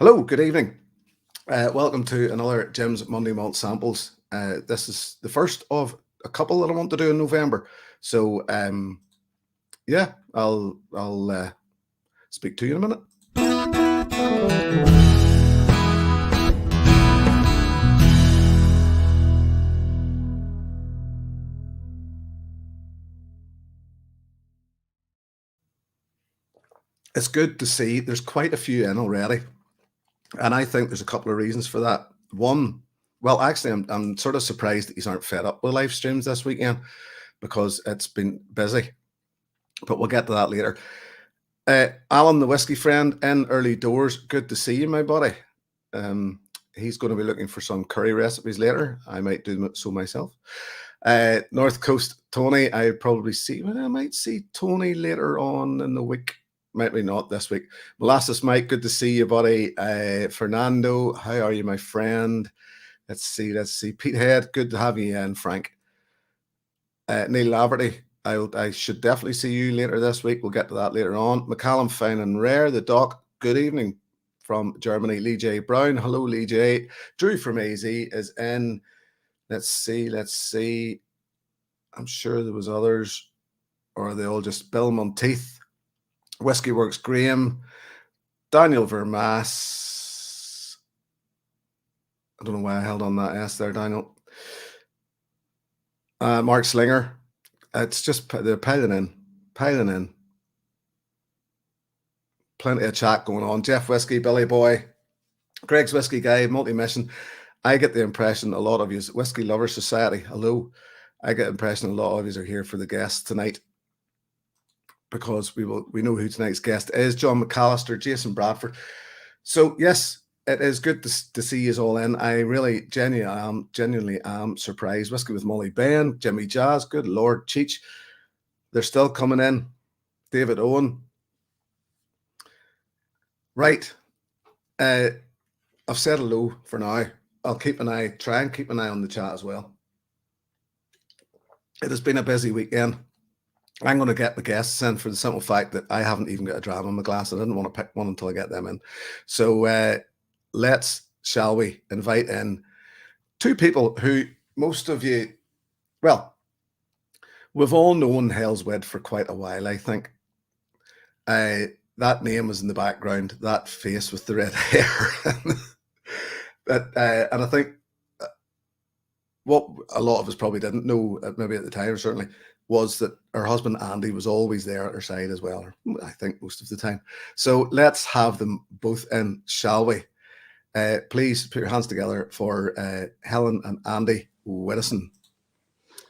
Hello, good evening. Welcome to another Jim's Monday Malt Samples. This is the first of a couple that I want to do in November. So, yeah, I'll speak to you in a minute. It's good to see there's quite a few in already. And I think there's a couple of reasons for that. One, well, actually, I'm sort of surprised that you aren't fed up with live streams this weekend because it's been busy. But we'll get to that later. Alan, the whiskey friend, in early doors. Good to see you, my buddy. He's going to be looking for some curry recipes later. I might do so myself. North Coast Tony, I might see Tony later on in the week. Maybe not this week. Molasses Mike, good to see you, buddy. Fernando, how are you, my friend? Let's see. Pete Head, good to have you in, Frank. Neil Laverty, I should definitely see you later this week. We'll get to that later on. McCallum, Fine and Rare, the Doc, good evening from Germany. Lee J. Brown, hello, Lee J. Drew from AZ is in. Let's see. I'm sure there was others, or are they all just Bill Monteith? Whiskey Works Graham, Daniel Vermaas. I don't know why I held on that S there, Daniel. Mark Slinger. It's just they're piling in. Plenty of chat going on. Jeff Whiskey, Billy Boy, Greg's Whiskey Guy, Multi-Mission. I get the impression a lot of you, Whiskey Lovers Society, hello. I get the impression a lot of you are here for the guests tonight, because we know who tonight's guest is. John McAllister, Jason Bradford. So yes, it is good to see you all in. I really genuinely am surprised. Whiskey with Molly Ben, Jimmy Jazz, good Lord, Cheech. They're still coming in. David Owen. Right. I've said hello for now. I'll try and keep an eye on the chat as well. It has been a busy weekend. I'm going to get the guests in for the simple fact that I haven't even got a dram in my glass. I didn't want to pick one until I get them in. So shall we invite in two people who most of you, well, we've all known Hell's Wed for quite a while, I think. That name was in the background, that face with the red hair. And I think what a lot of us probably didn't know, maybe at the time, certainly, was that her husband Andy was always there at her side as well, I think most of the time. So let's have them both in, shall we? Please put your hands together for Helen and Andy Willison.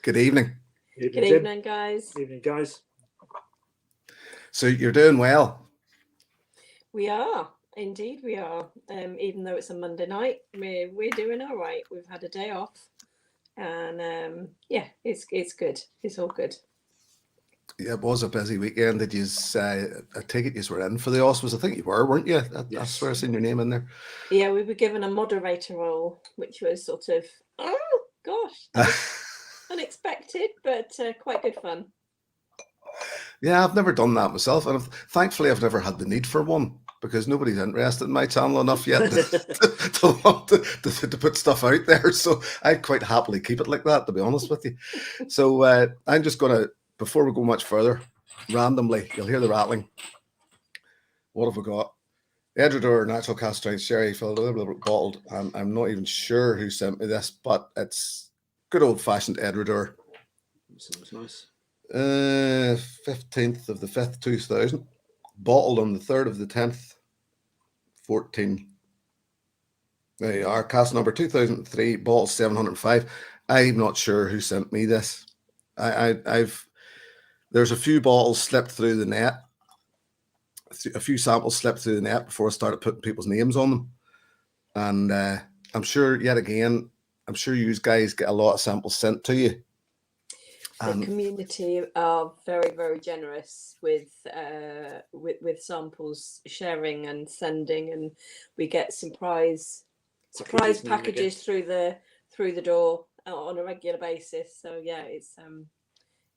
Good evening. Good evening, guys. Evening, guys. So you're doing well? We are. Indeed, we are. Even though it's a Monday night, we're doing all right. We've had a day off. And yeah, it's good. It's all good. Yeah, it was a busy weekend. Did you? I take it you were in for the Oscars. I think you were, weren't you? I swear I've seen your name in there. Yeah, we were given a moderator role, which was sort of unexpected, but quite good fun. Yeah, I've never done that myself, and thankfully I've never had the need for one, because nobody's interested in my channel enough yet to want to put stuff out there. So I'd quite happily keep it like that, to be honest with you. So I'm just going to, before we go much further, randomly, you'll hear the rattling. What have we got? Edredor, natural cast strength, sherry filled, bottled. I'm not even sure who sent me this, but it's good old-fashioned Edredor. Sounds nice. 15th of the 5th, 2000. Bottled on the 3rd of the 10th, 14. There you are. Cast number 2003, bottle 705. I'm not sure who sent me this. There's a few bottles slipped through the net. A few samples slipped through the net before I started putting people's names on them. And I'm sure, yet again, you guys get a lot of samples sent to you. The community are very, very generous with samples sharing and sending, and we get surprise packages through the door on a regular basis. So yeah, it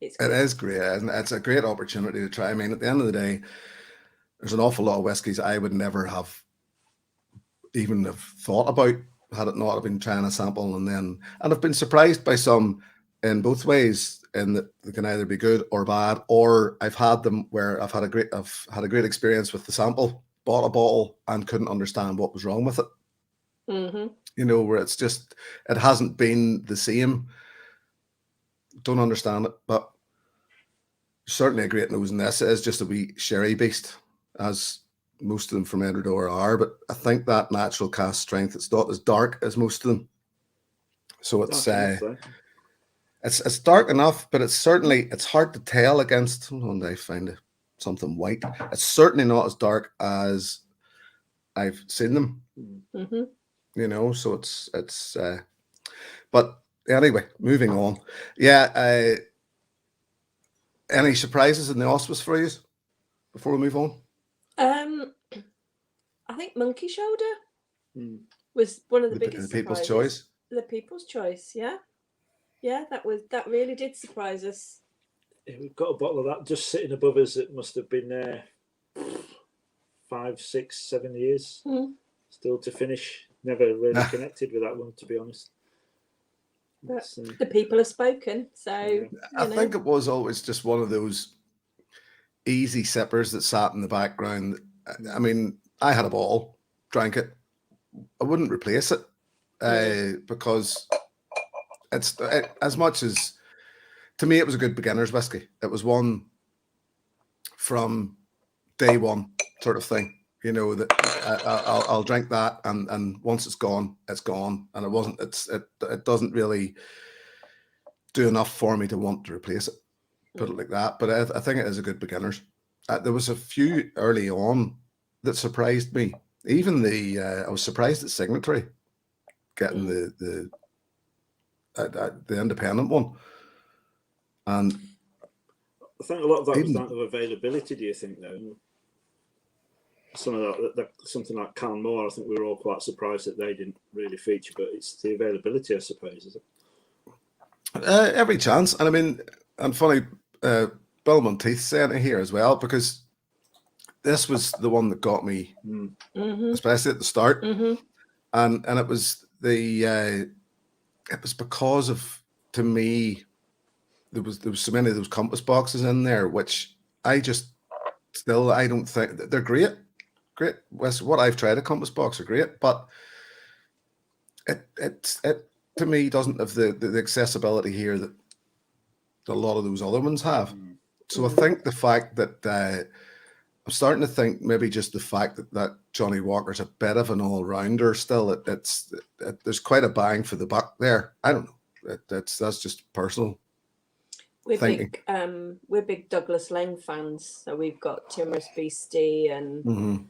is great, and it's a great opportunity to try. I mean, at the end of the day, there's an awful lot of whiskies I would never have even have thought about had it not have been trying a sample. And I've been surprised by some in both ways, in that they can either be good or bad, or I've had them where I've had a great experience with the sample, bought a bottle and couldn't understand what was wrong with it. Mm-hmm. You know, where it's just, it hasn't been the same. Don't understand it, but certainly a great nose in this. It is just a wee sherry beast, as most of them from Edredor are, but I think that natural cask strength, it's not as dark as most of them. So it's it's dark enough, but it's hard to tell against. Hold on, I find something white. It's certainly not as dark as I've seen them. Mm-hmm. You know, so it's but anyway, moving on. Yeah, any surprises in the auspice for you before we move on? I think Monkey Shoulder was one of the biggest the people's surprises. choice. The people's choice, yeah. That really did surprise us. Yeah, we've got a bottle of that just sitting above us. It must have been there 5, 6, 7 years still to finish. Never really connected with that one, to be honest. But the people have spoken, so I think it was always just one of those easy sippers that sat in the background. I mean, I had a bottle, drank it. I wouldn't replace it because it's as much as, to me, it was a good beginner's whiskey. It was one from day one sort of thing. You know, that I'll drink that, and once it's gone, and it wasn't. It doesn't really do enough for me to want to replace it. Put it like that. But I think it is a good beginner's. There was a few early on that surprised me. Even I was surprised at Signatory getting the independent one. And I think a lot of that was down to availability. Do you think, though? Some of that, something like Canmore, I think we were all quite surprised that they didn't really feature, but it's the availability, I suppose, is it? Every chance. And I mean, and funny, Bill Monteith saying it here as well, because this was the one that got me, especially at the start. And it was it was because of, to me, there was so many of those compass boxes in there, which I don't think they're great. What I've tried, a compass box are great, but it to me doesn't have the accessibility here that a lot of those other ones have. So I think the fact that I'm starting to think maybe just the fact that Johnny Walker's a bit of an all-rounder still, there's quite a bang for the buck there. I don't know. That's just personal. We're big Douglas Lane fans, so we've got Timorous Beastie, and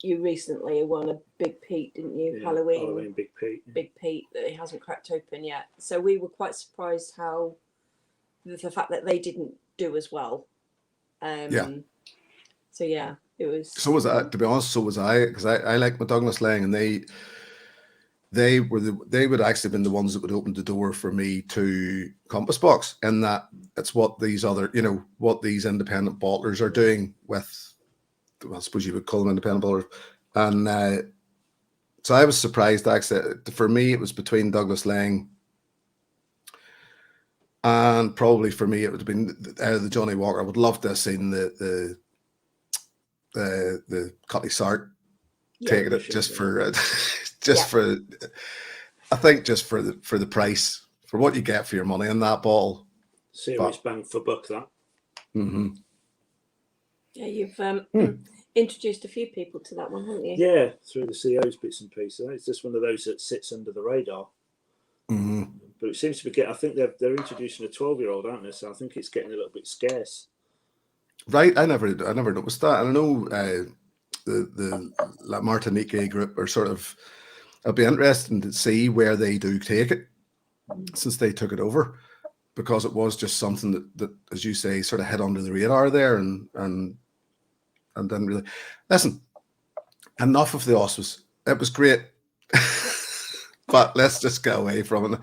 you recently won a Big Pete, didn't you? Yeah, Halloween Big Pete. Big Pete that he hasn't cracked open yet. So we were quite surprised how the fact that they didn't do as well. So yeah, it was. So was I, to be honest. So was I, because I like my Douglas Lang, and they would actually been the ones that would open the door for me to Compass Box, and that it's what these other, what these independent bottlers are doing with, well, I suppose you would call them independent bottlers. And so I was surprised, actually. For me, it was between Douglas Lang and probably for me it would have been the Johnny Walker. I would love to have seen the Cutty Sart taking it just for for, I think just for the price, for what you get for your money in that bottle. Serious bang for buck, that. Yeah, you've introduced a few people to that one, haven't you? Yeah, through the CO's bits and pieces. It's just one of those that sits under the radar. But it seems to be I think they're introducing a 12-year-old, aren't they? So I think it's getting a little bit scarce. Right, I never noticed that. And I know the La Martinique group are sort of, it'll be interesting to see where they do take it since they took it over, because it was just something that as you say, sort of hit under the radar there and didn't really listen. Enough of the auspice. It was great. But let's just get away from it.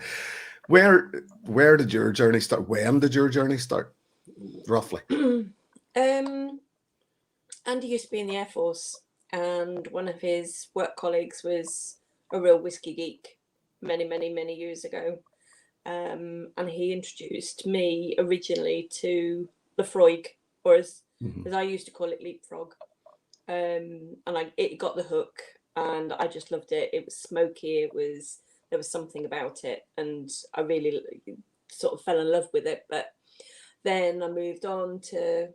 Where did your journey start? When did your journey start? Roughly. Andy used to be in the Air Force, and one of his work colleagues was a real whiskey geek many years ago. And he introduced me originally to Lefroy, or as I used to call it, leapfrog. And it got the hook, and I just loved it. It was smoky. There was something about it, and I really sort of fell in love with it. But then I moved on to,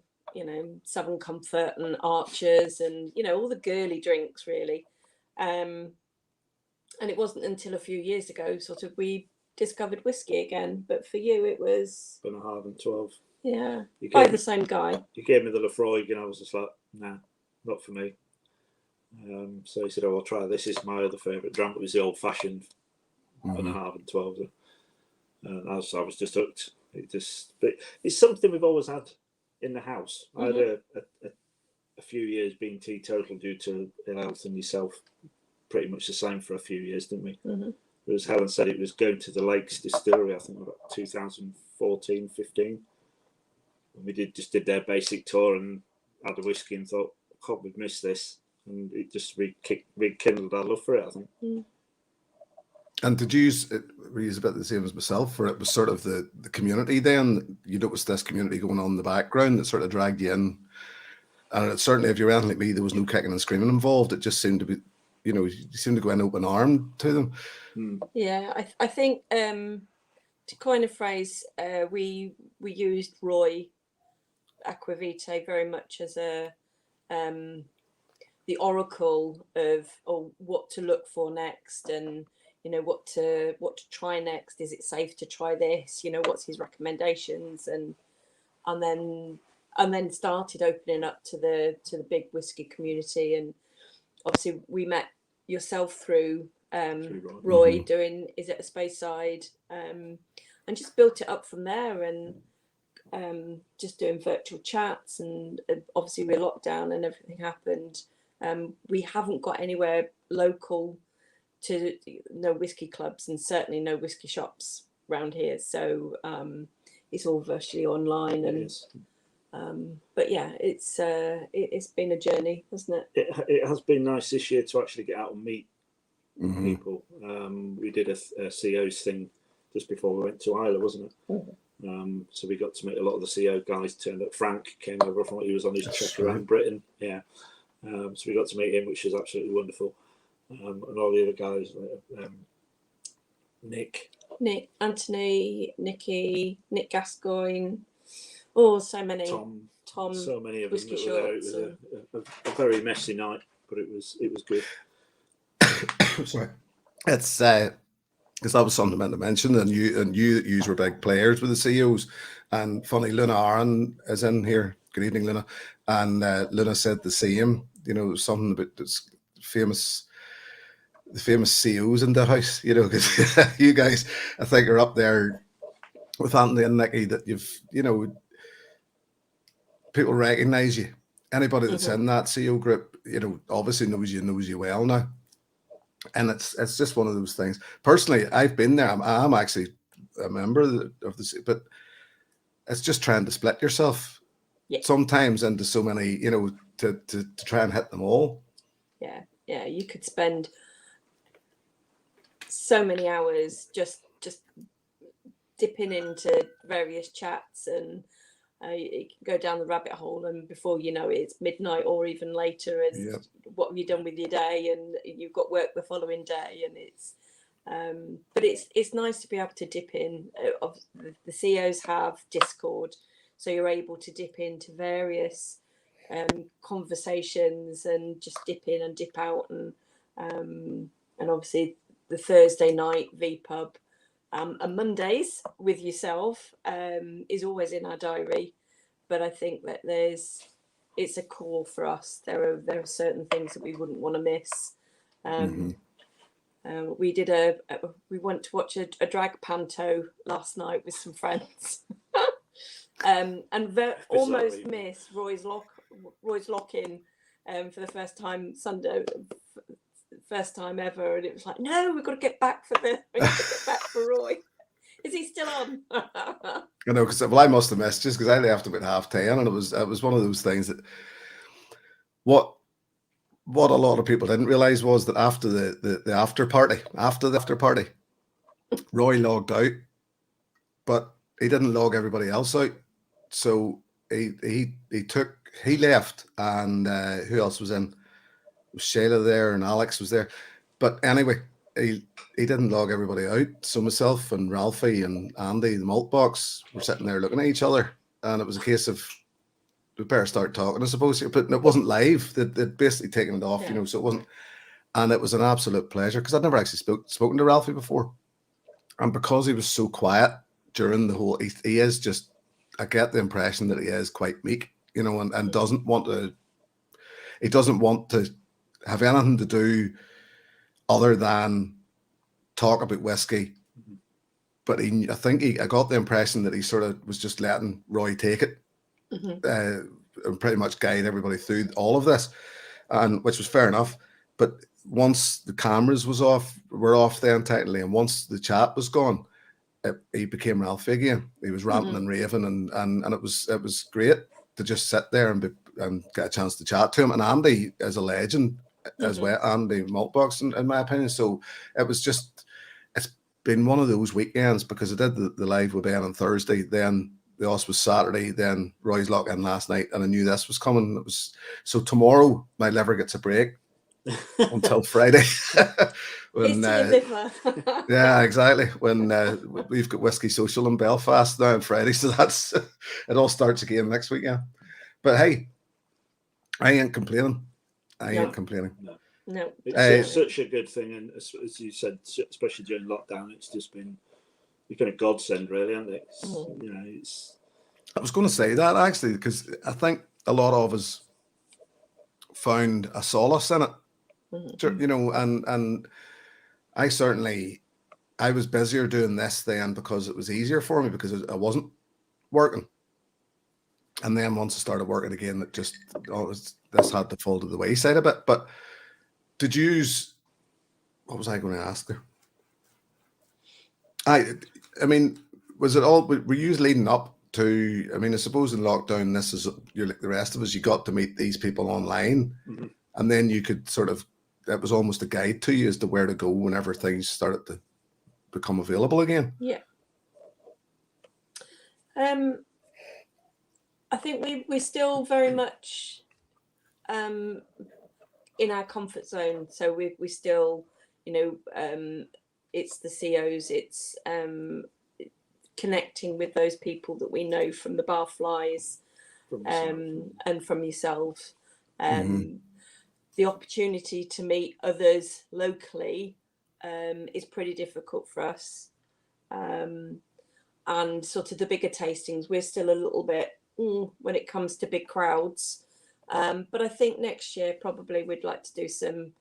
Southern Comfort and Archers, and all the girly drinks really. And it wasn't until a few years ago sort of we discovered whiskey again. But for you, it was Bunnahabhain 12. Yeah, by the same guy. You gave me the Lefroy, and I was just like, nah, not for me. So he said, "Oh, I'll try this. It's my other favourite dram." It was the old-fashioned Bunnahabhain 12, and I was just hooked. But it's something we've always had in the house. I had a few years being teetotal due to ill health, and yourself pretty much the same for a few years, didn't we? But as Helen said, it was going to the Lakes Distillery, I think about 2014, 15. We did their basic tour and had a whiskey and thought, God, we've missed this. And it just rekindled our love for it, I think. And did you use about the same as myself, where it was sort of the community then? You noticed this community going on in the background that sort of dragged you in. And it certainly, if you're anything like me, there was no kicking and screaming involved. It just seemed to be, you seemed to go in open armed to them. Yeah, I think to coin a phrase, we used Roy Aquavitae very much as the oracle of what to look for next, and what to try next. Is it safe to try this? What's his recommendations, and then started opening up to the big whiskey community. And obviously we met yourself through Roy doing Is It a Speyside, and just built it up from there, and just doing virtual chats. And obviously with lockdown and everything happened, we haven't got anywhere local to no whiskey clubs, and certainly no whiskey shops around here, so it's all virtually online. And but yeah, it's been a journey, hasn't it? It has been nice this year to actually get out and meet people. We did a COs thing just before we went to Islay, wasn't it? So we got to meet a lot of the CO guys. Turned up. Frank came over from, he was on his trip around Britain. Yeah. So we got to meet him, which was absolutely wonderful. And all the other guys, Nick, Anthony, Nicky, Nick Gascoigne, so many. Tom, so many of them Whiskey that were there. It was a very messy night, but it was good. Sorry, it's because that was something I meant to mention, and you were big players with the CEOs. And funny, Luna Aaron is in here. Good evening, Luna. And Luna said the same. Something about this the famous CEOs in the house. Because you guys, I think, are up there with Anthony and Nicky. That people recognise you. Anybody that's in that CEO group, obviously knows you well now. And it's just one of those things. Personally, I've been there. I'm actually a member of the, but it's just trying to split yourself sometimes into so many, to try and hit them all. Yeah. You could spend so many hours just dipping into various chats, and you can go down the rabbit hole, and before you know it, it's midnight or even later. And what have you done with your day? And you've got work the following day, and it's but it's nice to be able to dip in. The CEOs have Discord, so you're able to dip into various conversations and just dip in and dip out. And obviously the Thursday night VPub and Mondays with yourself is always in our diary. But I think that it's a call for us. There are certain things that we wouldn't want to miss. We went to watch a drag panto last night with some friends, and almost missed Roy's lock-in for the first time Sunday, first time ever, and it was like, no, we've got to get back for Roy. Is he still on? Because I must have missed just because I left about 10:30, and it was one of those things that what what a lot of people didn't realize was that after the after party, Roy logged out, but he didn't log everybody else out. So he left, and who else was in? Was Shayla there, and Alex was there. But anyway, he didn't log everybody out. So myself and Ralphie and Andy, the malt box, were sitting there looking at each other, and it was a case of, we better start talking, I suppose. But it wasn't live. They'd basically taken it off, so it wasn't. And it was an absolute pleasure, because I'd never actually spoken to Ralphie before. And because he was so quiet during the whole, he is just, I get the impression that he is quite meek, and doesn't want to have anything to do other than talk about whiskey. But I got the impression that he sort of was just letting Roy take it, and pretty much guide everybody through all of this, and which was fair enough. But once the cameras were off the Untitled, and once the chat was gone, he became Ralphie again. He was ranting and raving, and it was great to just sit there and get a chance to chat to him. And Andy is a legend as well, Andy Maltbox, in my opinion. So it's been one of those weekends, because I did the live with Ben on Thursday, then the Oz was Saturday, then Roy's lock in last night, and I knew this was coming. So tomorrow my liver gets a break until Friday. Yeah, exactly. When we've got Whiskey Social in Belfast now on Friday, so that's it. All starts again next weekend. But hey, I ain't complaining. No. It's such a good thing, and as you said, especially during lockdown, it's just been a godsend, really, hasn't it? I was going to say that, actually, because I think a lot of us found a solace in it. And I was busier doing this then because it was easier for me, because I wasn't working. And then once I started working again, it just this had to fall to the wayside a bit. But did you use, what was I going to ask there? I mean, was it all, were you leading up to, I suppose in lockdown, you're like the rest of us, you got to meet these people online, and then you could sort of, that was almost a guide to you as to where to go whenever things started to become available again. Yeah. I think we're still very much in our comfort zone. So we still, it's the COs, it's connecting with those people that we know from the barflies, and from yourself. The opportunity to meet others locally is pretty difficult for us. And sort of the bigger tastings, we're still a little bit when it comes to big crowds. But I think next year probably we'd like to do some,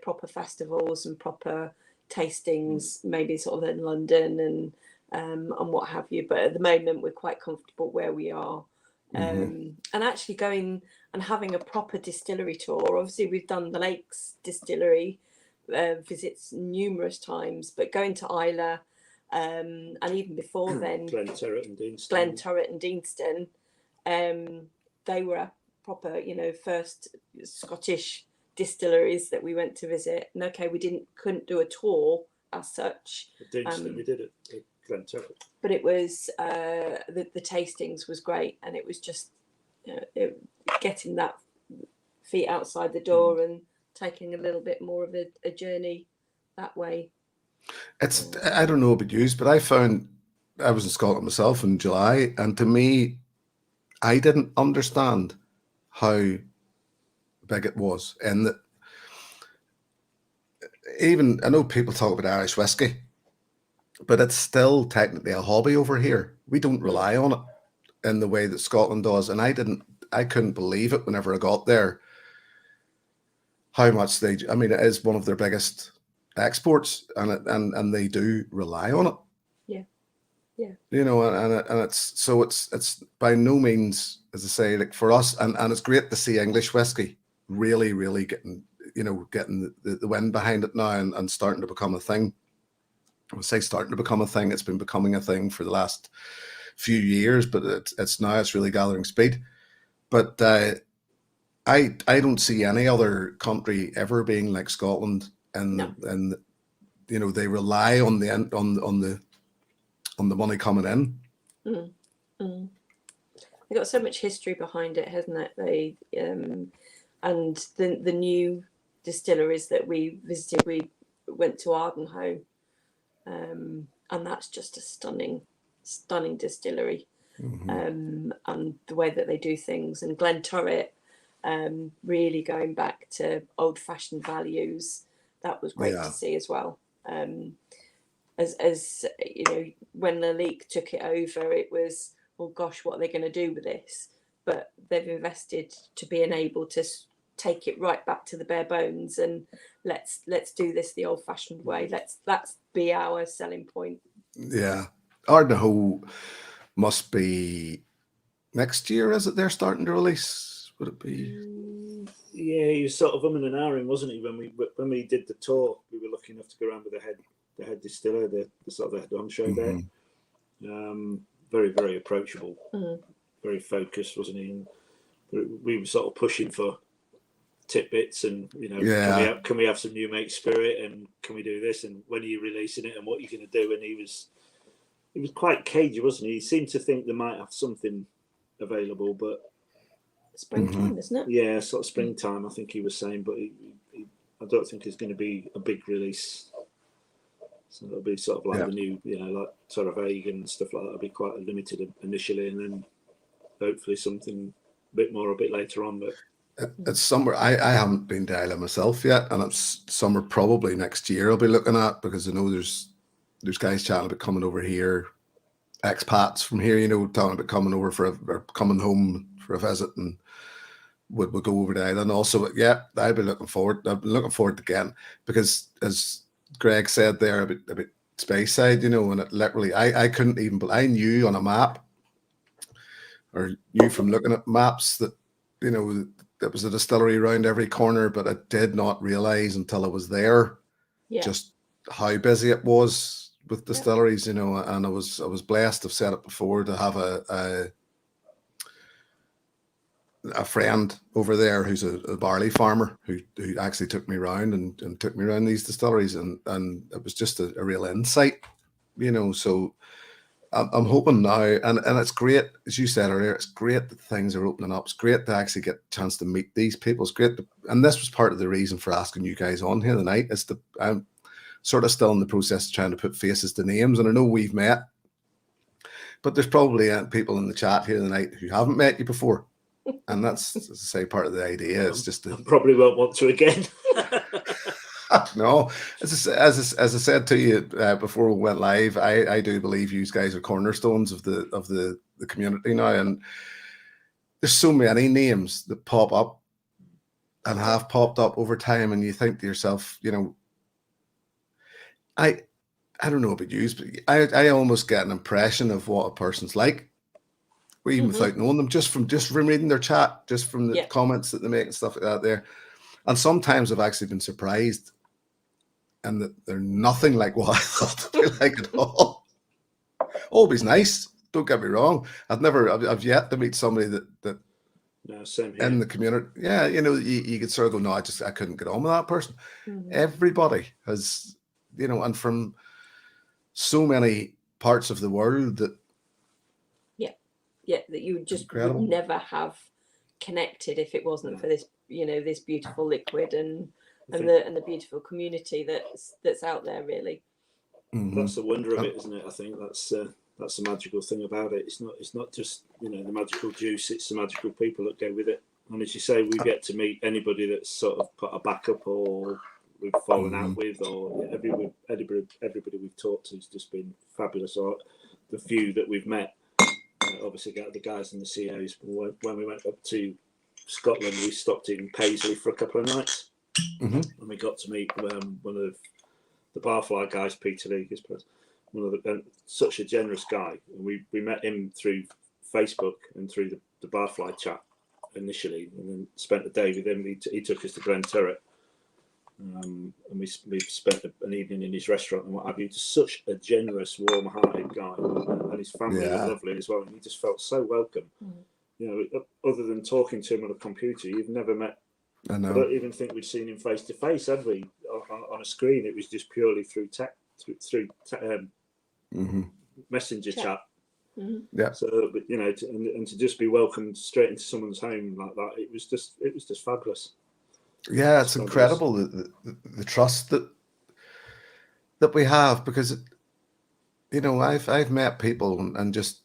proper festivals and proper tastings, maybe sort of in London and what have you. But at the moment we're quite comfortable where we are. And actually going and having a proper distillery tour. Obviously we've done the Lakes distillery visits numerous times, but going to Isla, and even before then, Glenturret and Deanston, they were a proper, first Scottish distilleries that we went to visit. And okay, we couldn't do a tour as such. Deanston, we did it at Glenturret. But it was the tastings was great, and it was just getting that feet outside the door and taking a little bit more of a journey that way. I don't know about you, but I found, I was in Scotland myself in July, and to me, I didn't understand how big it was. And that, even, I know people talk about Irish whiskey, but it's still technically a hobby over here. We don't rely on it in the way that Scotland does. And I couldn't believe it whenever I got there, how much it is one of their biggest exports, and they do rely on it. Yeah. And it's by no means, as I say, like for us, and it's great to see English whiskey really, really getting the wind behind it now and starting to become a thing. I would say starting to become a thing. It's been becoming a thing for the last few years, but it's really gathering speed. But I don't see any other country ever being like Scotland, and they rely on the money coming in. Mm. Mm. They've got so much history behind it, hasn't it? They and the new distilleries that we visited, we went to Ardenhoe, and that's just a stunning distillery. And the way that they do things, and Glenturret, really going back to old-fashioned values, that was great to see as well. As you know, when the leak took it over, it was, well, gosh, what are they going to do with this? But they've invested to being able to take it right back to the bare bones, and let's do this the old-fashioned way. Let's be our selling point. Yeah, Ardenhoe must be next year, is it? They're starting to release. Would it be? Yeah, he was sort of umming and ahhing, wasn't he? When we did the tour, we were lucky enough to go around with the head distiller, the sort of head honcho there. Very, very approachable, very focused, wasn't he? And we were sort of pushing for tidbits, and can we have some new make spirit, and can we do this, and when are you releasing it, and what are you going to do? And he was quite cagey, wasn't he? He seemed to think they might have something available, but springtime, isn't it? Yeah, sort of springtime, I think he was saying, but I don't think it's going to be a big release. So it'll be sort of like the new, like sort of vegan and stuff like that. It'll be quite limited initially, and then hopefully something a bit more a bit later on. But it's summer. I haven't been to Ireland myself yet, and it's summer probably next year I'll be looking at, because I know there's guys chatting about coming over here, expats from here, talking about coming over or coming home for a visit, and would go over to Ireland also. Yeah, I'd be looking forward. I've been looking forward to again, because as Greg said there about Speyside, and it literally, I couldn't even, I knew on a map, or knew from looking at maps, that there was a distillery around every corner, but I did not realize until I was there just how busy it was with distilleries, and I was blessed, I've said it before, to have a friend over there who's a barley farmer who actually took me around and took me around these distilleries, and it was just a real insight, so I'm hoping now, and it's great, as you said earlier, it's great that things are opening up. It's great to actually get a chance to meet these people. It's great and this was part of the reason for asking you guys on here tonight, is I'm sort of still in the process of trying to put faces to names, and I know we've met, but there's probably people in the chat here tonight who haven't met you before. And that's, as I say, part of the idea. It's just I probably won't want to again. No, as I said to you before we went live, I do believe you guys are cornerstones of the community now, and there's so many names that pop up and have popped up over time, and you think to yourself, I don't know about you, but I almost get an impression of what a person's like, even without knowing them, just from reading their chat, just from the comments that they make and stuff like that there. And sometimes I've actually been surprised, and that they're nothing like what I thought they'd be like at all. Always nice, don't get me wrong. I've yet to meet somebody that no, same here. In the community. Yeah, you could sort of go, no, I couldn't get on with that person. Everybody has, and from so many parts of the world that that you just would never have connected if it wasn't for this, this beautiful liquid and the beautiful community that's out there, really. That's the wonder of it, isn't it? I think that's the magical thing about it. It's not just the magical juice; it's the magical people that go with it. And as you say, we get to meet anybody that's sort of put a backup, or we've fallen out with, or everybody we've talked to has just been fabulous. Or the few that we've met. Obviously, got the guys and the CEOs. When we went up to Scotland, we stopped in Paisley for a couple of nights, and we got to meet one of the Barfly guys, Peter Lee, such a generous guy. And we met him through Facebook and through the Barfly chat initially, and then spent the day with him. He took us to Glenturret, and we spent an evening in his restaurant and what have you. Just such a generous, warm-hearted guy, and his family was lovely as well. And he just felt so welcome. other than talking to him on a computer, you've never met. I know. I don't even think we'd seen him face to face, had we? On a screen, it was just purely through messenger chat. Mm-hmm. Yeah. So, but and to just be welcomed straight into someone's home like that, it was just fabulous. Yeah, it's incredible the trust that we have, because I've met people and just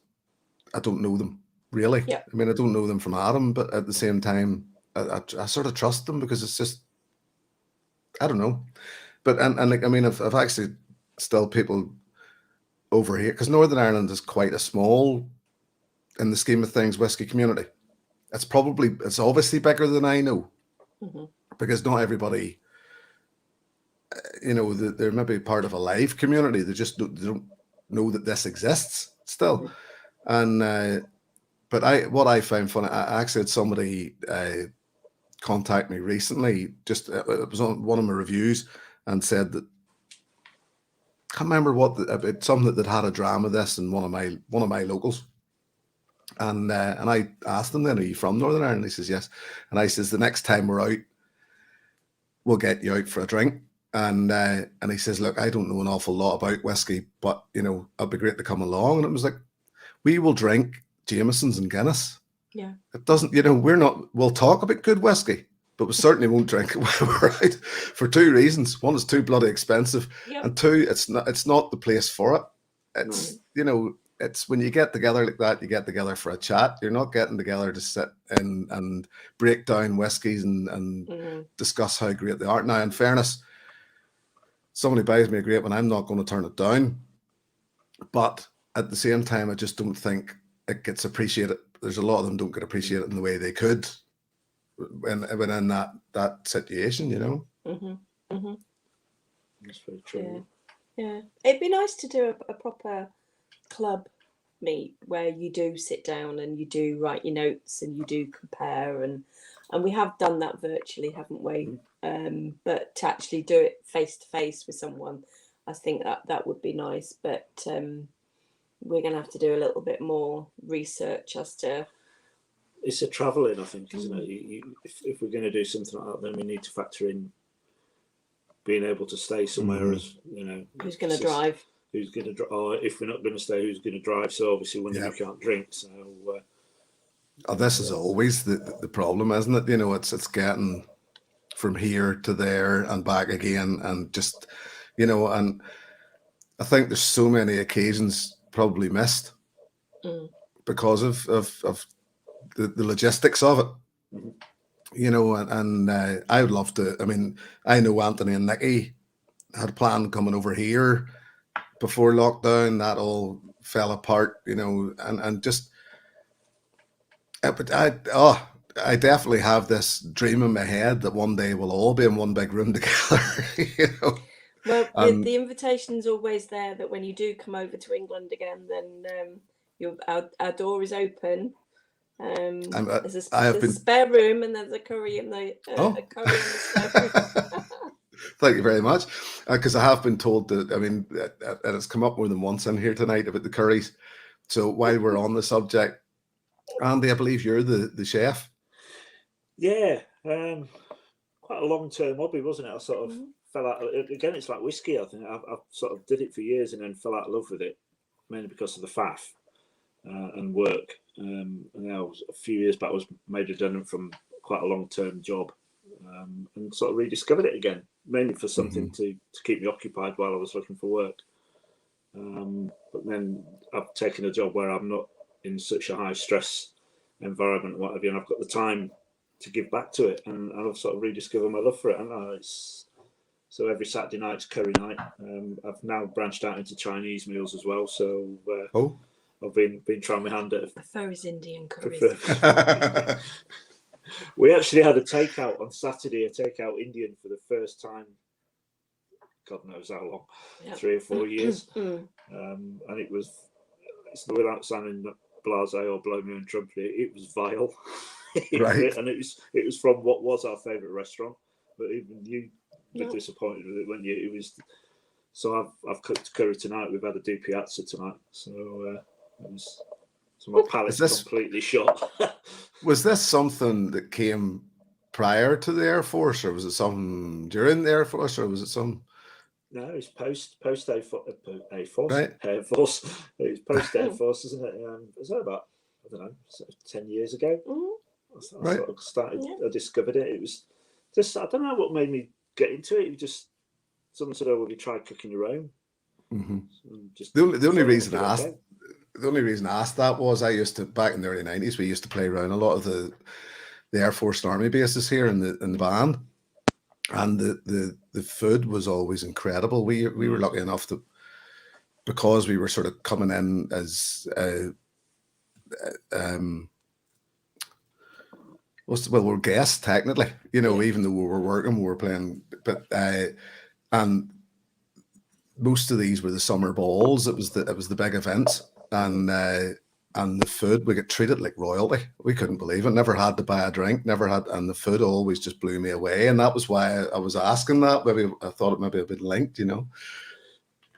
I don't know them really. Yeah. I mean, I don't know them from Adam, but at the same time, I sort of trust them because it's just I don't know. But and like I mean, I've actually still people over here because Northern Ireland is quite a small, in the scheme of things, whiskey community. It's obviously bigger than I know, because not everybody, they're maybe part of a live community. They don't know that this exists still. And but what I found funny, I actually had somebody contact me recently. Just it was on one of my reviews and said that I can't remember about something that had a dram of this in one of my locals. And I asked him then, are you from Northern Ireland? He says yes. And I says, the next time we're out, we'll get you out for a drink. And he says, look, I don't know an awful lot about whiskey, but it'd be great to come along. And it was like, we will drink Jamesons and Guinness. Yeah. It doesn't, we'll talk about good whiskey, but we certainly won't drink it while we're out, for two reasons. One, it's too bloody expensive. Yep. And two, it's not the place for it. It's, it's when you get together like that, you get together for a chat. You're not getting together to sit and break down whiskies and discuss how great they are. Now, in fairness, somebody buys me a great one, I'm not going to turn it down. But at the same time, I just don't think it gets appreciated. There's a lot of them don't get appreciated in the way they could when in that situation, That's very true. Yeah. It'd be nice to do a proper club meet where you do sit down and you do write your notes and you do compare, and we have done that virtually, haven't we? But to actually do it face to face with someone, I think that would be nice. But we're going to have to do a little bit more research as to. It's a travelling, I think, isn't it? If we're going to do something like that, then we need to factor in being able to stay somewhere as who's going to drive. Who's going to drive? Or if we're not going to stay, who's going to drive? So obviously, when we can't drink, so. This is always the problem, isn't it? It's getting from here to there and back again, and just and I think there's so many occasions probably missed because of the logistics of it. And I would love to. I mean, I know Anthony and Nikki had a plan coming over here before lockdown. That all fell apart, and just. But I definitely have this dream in my head that one day we'll all be in one big room together. Well, the invitation's always there that when you do come over to England again, then our door is open. There's a spare room and there's a curry in the stove. Thank you very much, because I have been told that. I mean, and it's come up more than once in here tonight about the curries. So while we're on the subject, Andy, I believe you're the chef. Yeah, quite a long-term hobby, wasn't it? I sort of fell out. Again, it's like whiskey. I think I've sort of did it for years and then fell out of love with it, mainly because of the faff and work. And now a few years back, I was made redundant from quite a long-term job, and sort of rediscovered it again, mainly for something to keep me occupied while I was looking for work. But then I've taken a job where I'm not in such a high stress environment, what have you, and I've got the time to give back to it, and I've sort of rediscovered my love for it. And so every Saturday night's curry night. I've now branched out into Chinese meals as well. So I've been trying my hand at. I prefer his Indian curries. We actually had a takeout on Saturday, a takeout Indian for the first time. God knows how long, 3 or 4 years, and it was. Without sounding blasé or blowing my own trumpet, it was vile. Right. And it was from what was our favourite restaurant, but even you were disappointed with it, weren't you? It was. So I've cooked curry tonight. We've had a do piazza tonight, so it was So my palate's completely shot. Was this something that came prior to the Air Force, or was it something during the Air Force, or was it some? No, it's post Air Force. Right. Air Force. It's post Air Force, isn't it? Was that about, I don't know, sort of 10 years ago? I Right. sort of started. I discovered it. It was just, I don't know what made me get into it. It was just someone said, "Oh, have you tried cooking your own?" Mm-hmm. Just the only reason I asked that was I used to, back in the early 90s, we used to play around a lot of the Air Force and Army bases here in the band, and the food was always incredible. We were lucky enough that, because we were sort of coming in as we're guests technically, even though we were working, we were playing, but and most of these were the summer balls. It was the big events, and the food, we get treated like royalty. We couldn't believe it. Never had to buy a drink, and the food always just blew me away. And that was why I was asking that. Maybe I thought it maybe a bit linked,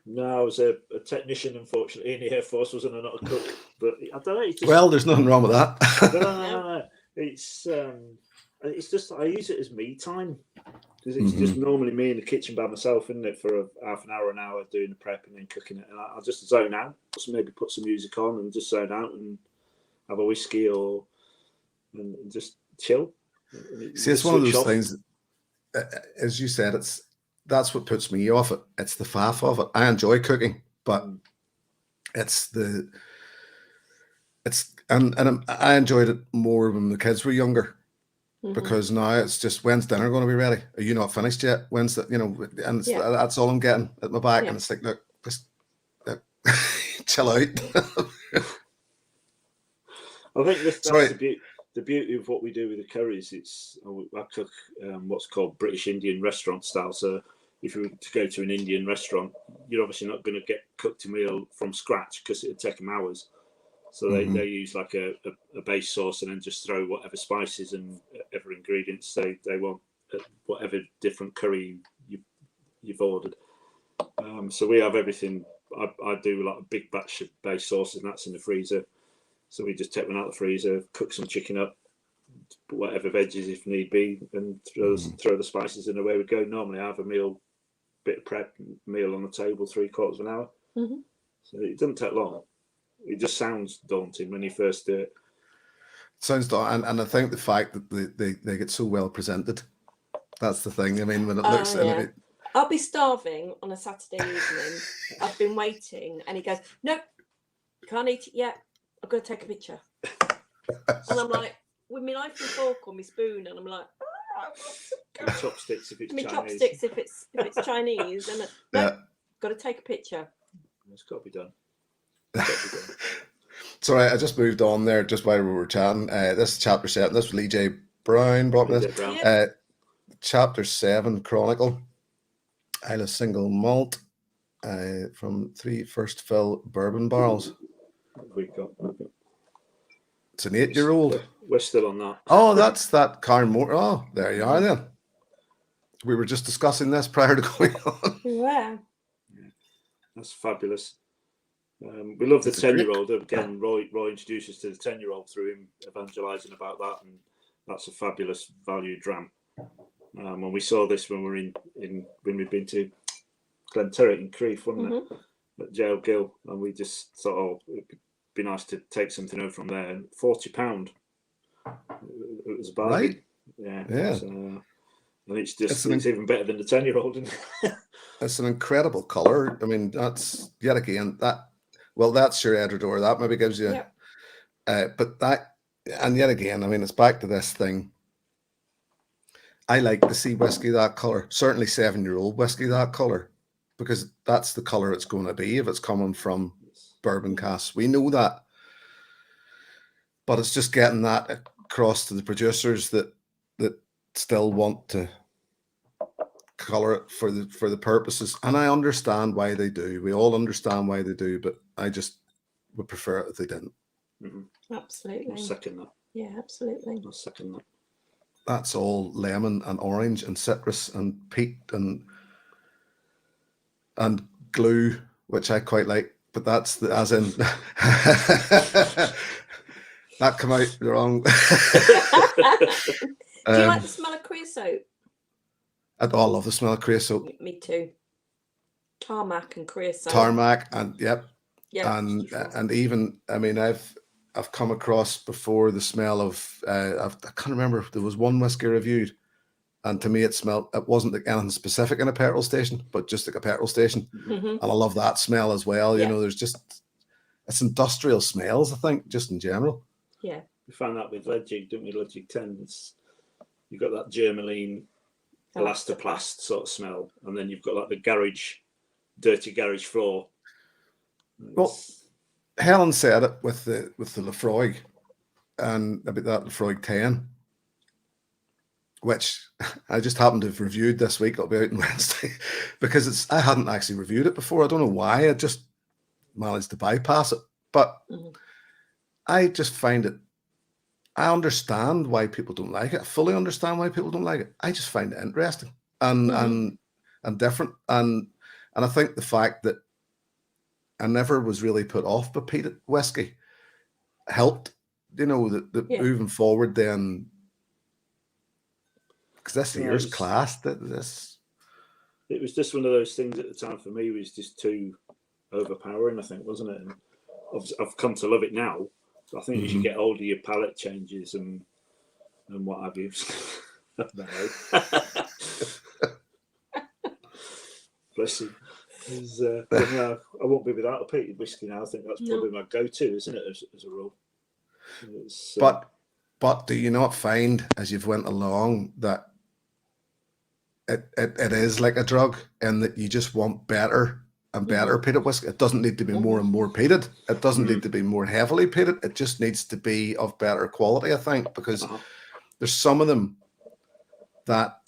No, I was a technician, unfortunately, in the Air Force. Wasn't not a cook, but I don't know. Well, there's nothing wrong with that. No. It's just, I use it as me time, because it's just normally me in the kitchen by myself, isn't it, for half an hour doing the prep and then cooking it, and I'll just zone out. So maybe put some music on and just zone out and have a whiskey and just chill. See, it's one of those things. As you said, that's what puts me off it. It's the faff of it. I enjoy cooking, but and I enjoyed it more when the kids were younger, because now it's just, when's dinner going to be ready? Are you not finished yet? When's that? And that's all I'm getting at my back, and it's like, look, just chill out. I think that's the beauty of what we do with the curries. I cook what's called British Indian restaurant style. So if you were to go to an Indian restaurant, you're obviously not going to get cooked a meal from scratch, because it would take them hours. So they use like a base sauce, and then just throw whatever spices and whatever ingredients they want, whatever different curry you've ordered. So we have everything. I do like a big batch of base sauces, and that's in the freezer. So we just take one out of the freezer, cook some chicken up, put whatever veggies if need be, and throw the spices in, away we go. Normally I have a bit of prep meal on the table, 3/4 of an hour. So it doesn't take long. It just sounds daunting when you first do it. Sounds daunting, and I think the fact that they get so well presented, that's the thing. I mean, when it looks, I'll be starving on a Saturday evening. I've been waiting, and he goes, "No, can't eat it yet. I've got to take a picture." And I'm like, with my knife and fork or my spoon, and I'm like, chopsticks if it's Chinese. Chopsticks if it's Chinese, and got to take a picture. It's got to be done. Sorry, I just moved on there just while we were chatting. This is chapter 7. This was Lee J. Brown brought me this. Chapter 7 Chronicle. Isla Single Malt from 3 first fill bourbon barrels. It's an 8-year-old. We're still on that. Oh, that's that Carnmore. Oh, there you are then. We were just discussing this prior to going on. Yeah. That's fabulous. We love the 10-year-old. Again, Roy introduced us to the 10-year-old through him evangelising about that, and that's a fabulous value dram. When we saw this when we've been to Glenturret in Crieff, wasn't it? At Jail Gill, and we just thought, oh, it'd be nice to take something over from there. And £40. It was a bargain. Right. Yeah. So, and it's even better than the 10-year-old. It's an incredible colour. I mean, that's yet again that's your editor. That maybe gives you, but that, and yet again, I mean, it's back to this thing. I like to see whiskey that colour. Certainly 7-year-old whiskey that colour, because that's the colour it's going to be if it's coming from bourbon casks. We know that, but it's just getting that across to the producers that still want to colour it for the purposes, and I understand why they do. We all understand why they do, but I just would prefer it if they didn't. Absolutely. I'll second that. Yeah, absolutely. I'll second that. That's all lemon and orange and citrus and peat and glue, which I quite like. but that's as in that come out wrong. Do you like the smell of creosote? I love the smell of creosote. Me too. Tarmac and creosote. Tarmac and yep. Yeah. And even, I mean, I've come across before the smell of I can't remember, there was one whiskey reviewed, and to me it wasn't like anything specific in a petrol station, but just like a petrol station. And I love that smell as well. You know, it's industrial smells, I think, just in general. Yeah. We found that with Leadjig, didn't we? Leadjig 10. You've got that germaline elastoplast sort of smell, and then you've got like the dirty garage floor. Well, Helen said it with the Lafroig, and about that Lafroig 10, which I just happened to have reviewed this week. It'll be out on Wednesday because I hadn't actually reviewed it before. I don't know why. I just managed to bypass it, but I just find it. I understand why people don't like it. I fully understand why people don't like it. I just find it interesting and different, and I think the fact that I never was really put off by peated whiskey helped, you know, that moving forward then, because this year's class, this. It was just one of those things at the time for me was just too overpowering, I think, wasn't it? And I've come to love it now. So I think as you get older, your palate changes and what have you. Bless you. No, I won't be without a peated whiskey now. I think that's probably my go-to, isn't it, as a rule? But do you not find as you've went along that it is like a drug, and that you just want better and better peated whiskey? It doesn't need to be more and more peated. It doesn't need to be more heavily peated. It just needs to be of better quality, I think, because there's some of them that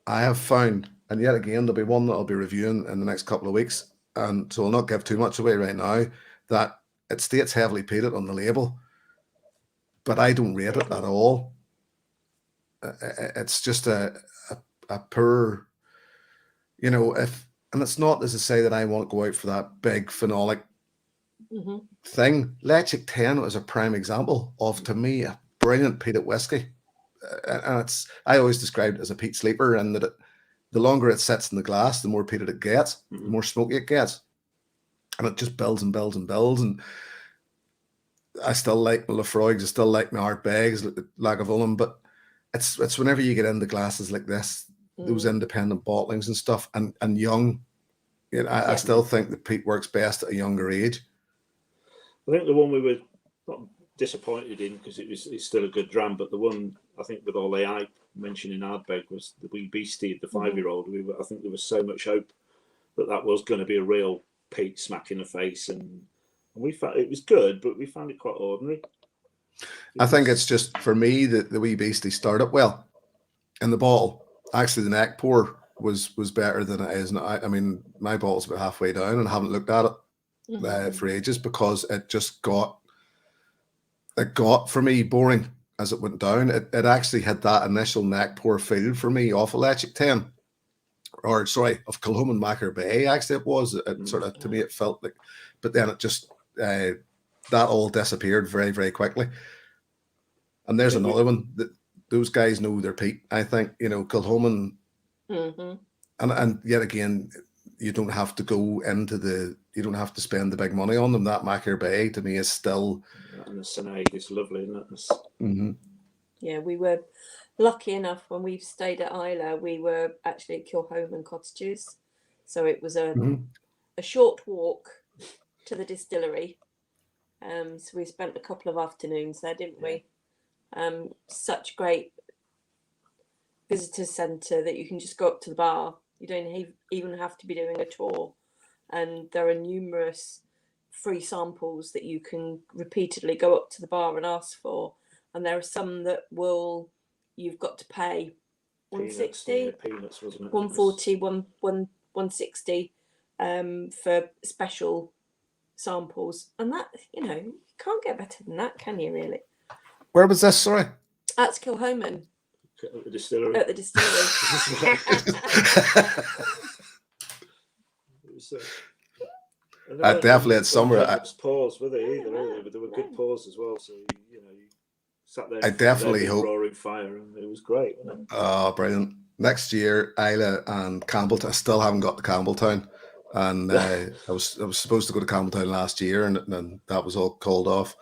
I have found, and yet again, there'll be one that I'll be reviewing in the next couple of weeks, and so I'll not give too much away right now, that it states heavily peated on the label, but I don't rate it at all. It's just a poor, you know, and it's not as to say that I want to go out for that big phenolic thing. Leadjig 10 is a prime example of, to me, a brilliant peated whiskey. And I always described it as a peat sleeper, and that the longer it sits in the glass, the more peated it gets, the more smoky it gets. And it just builds and builds and builds. And I still like my Lafroigs, I still like my Ardbegs, Lagavulin, but it's whenever you get into glasses like this, those independent bottlings and stuff, and young, you know, I still think that peat works best at a younger age. I think the one we were not disappointed in, because it's still a good dram, but the one I think with all the hype mentioning Ardbeg was the wee beastie, the 5-year-old. I think there was so much hope that was going to be a real peat smack in the face, and we found it was good, but we found it quite ordinary. I think it's just, for me, that the wee beastie started well in the bottle. Actually, the neck pour was better than it is now. I mean, my bottle's about halfway down, and I haven't looked at it for ages, because it just got for me boring as it went down. It actually had that initial neck pour feel for me off of Leadjig 10, or sorry, of Kilchoman Macker Bay. Actually, it was. It sort of, to me, it felt like, but then it just that all disappeared very, very quickly. And there's another one that those guys know their peat. I think, you know, Kilchoman, and yet again, you don't have to go into you don't have to spend the big money on them. That Macker Bay, to me, is still. And the Senag is lovely, isn't it? Yeah, we were lucky enough when we stayed at Isla, we were actually at Kilchoman Cottages. So it was a short walk to the distillery. So we spent a couple of afternoons there, didn't we? Such great visitor centre that you can just go up to the bar. You don't even have to be doing a tour. And there are numerous free samples that you can repeatedly go up to the bar and ask for. And there are some that you've got to pay $160, peanuts, wasn't it? $140, $160 for special samples. And that, you know, you can't get better than that, can you, really? Where was this? Sorry. That's Kilchoman. At the distillery. At the distillery. definitely had summer. Pause, were they either? Really? But they were good pause as well. So you sat there. I definitely hope roaring fire, and it was great, wasn't it? Oh, brilliant! Next year, Isla and Campbelltown. I still haven't got to Campbelltown, and I was supposed to go to Campbelltown last year, and that was all called off.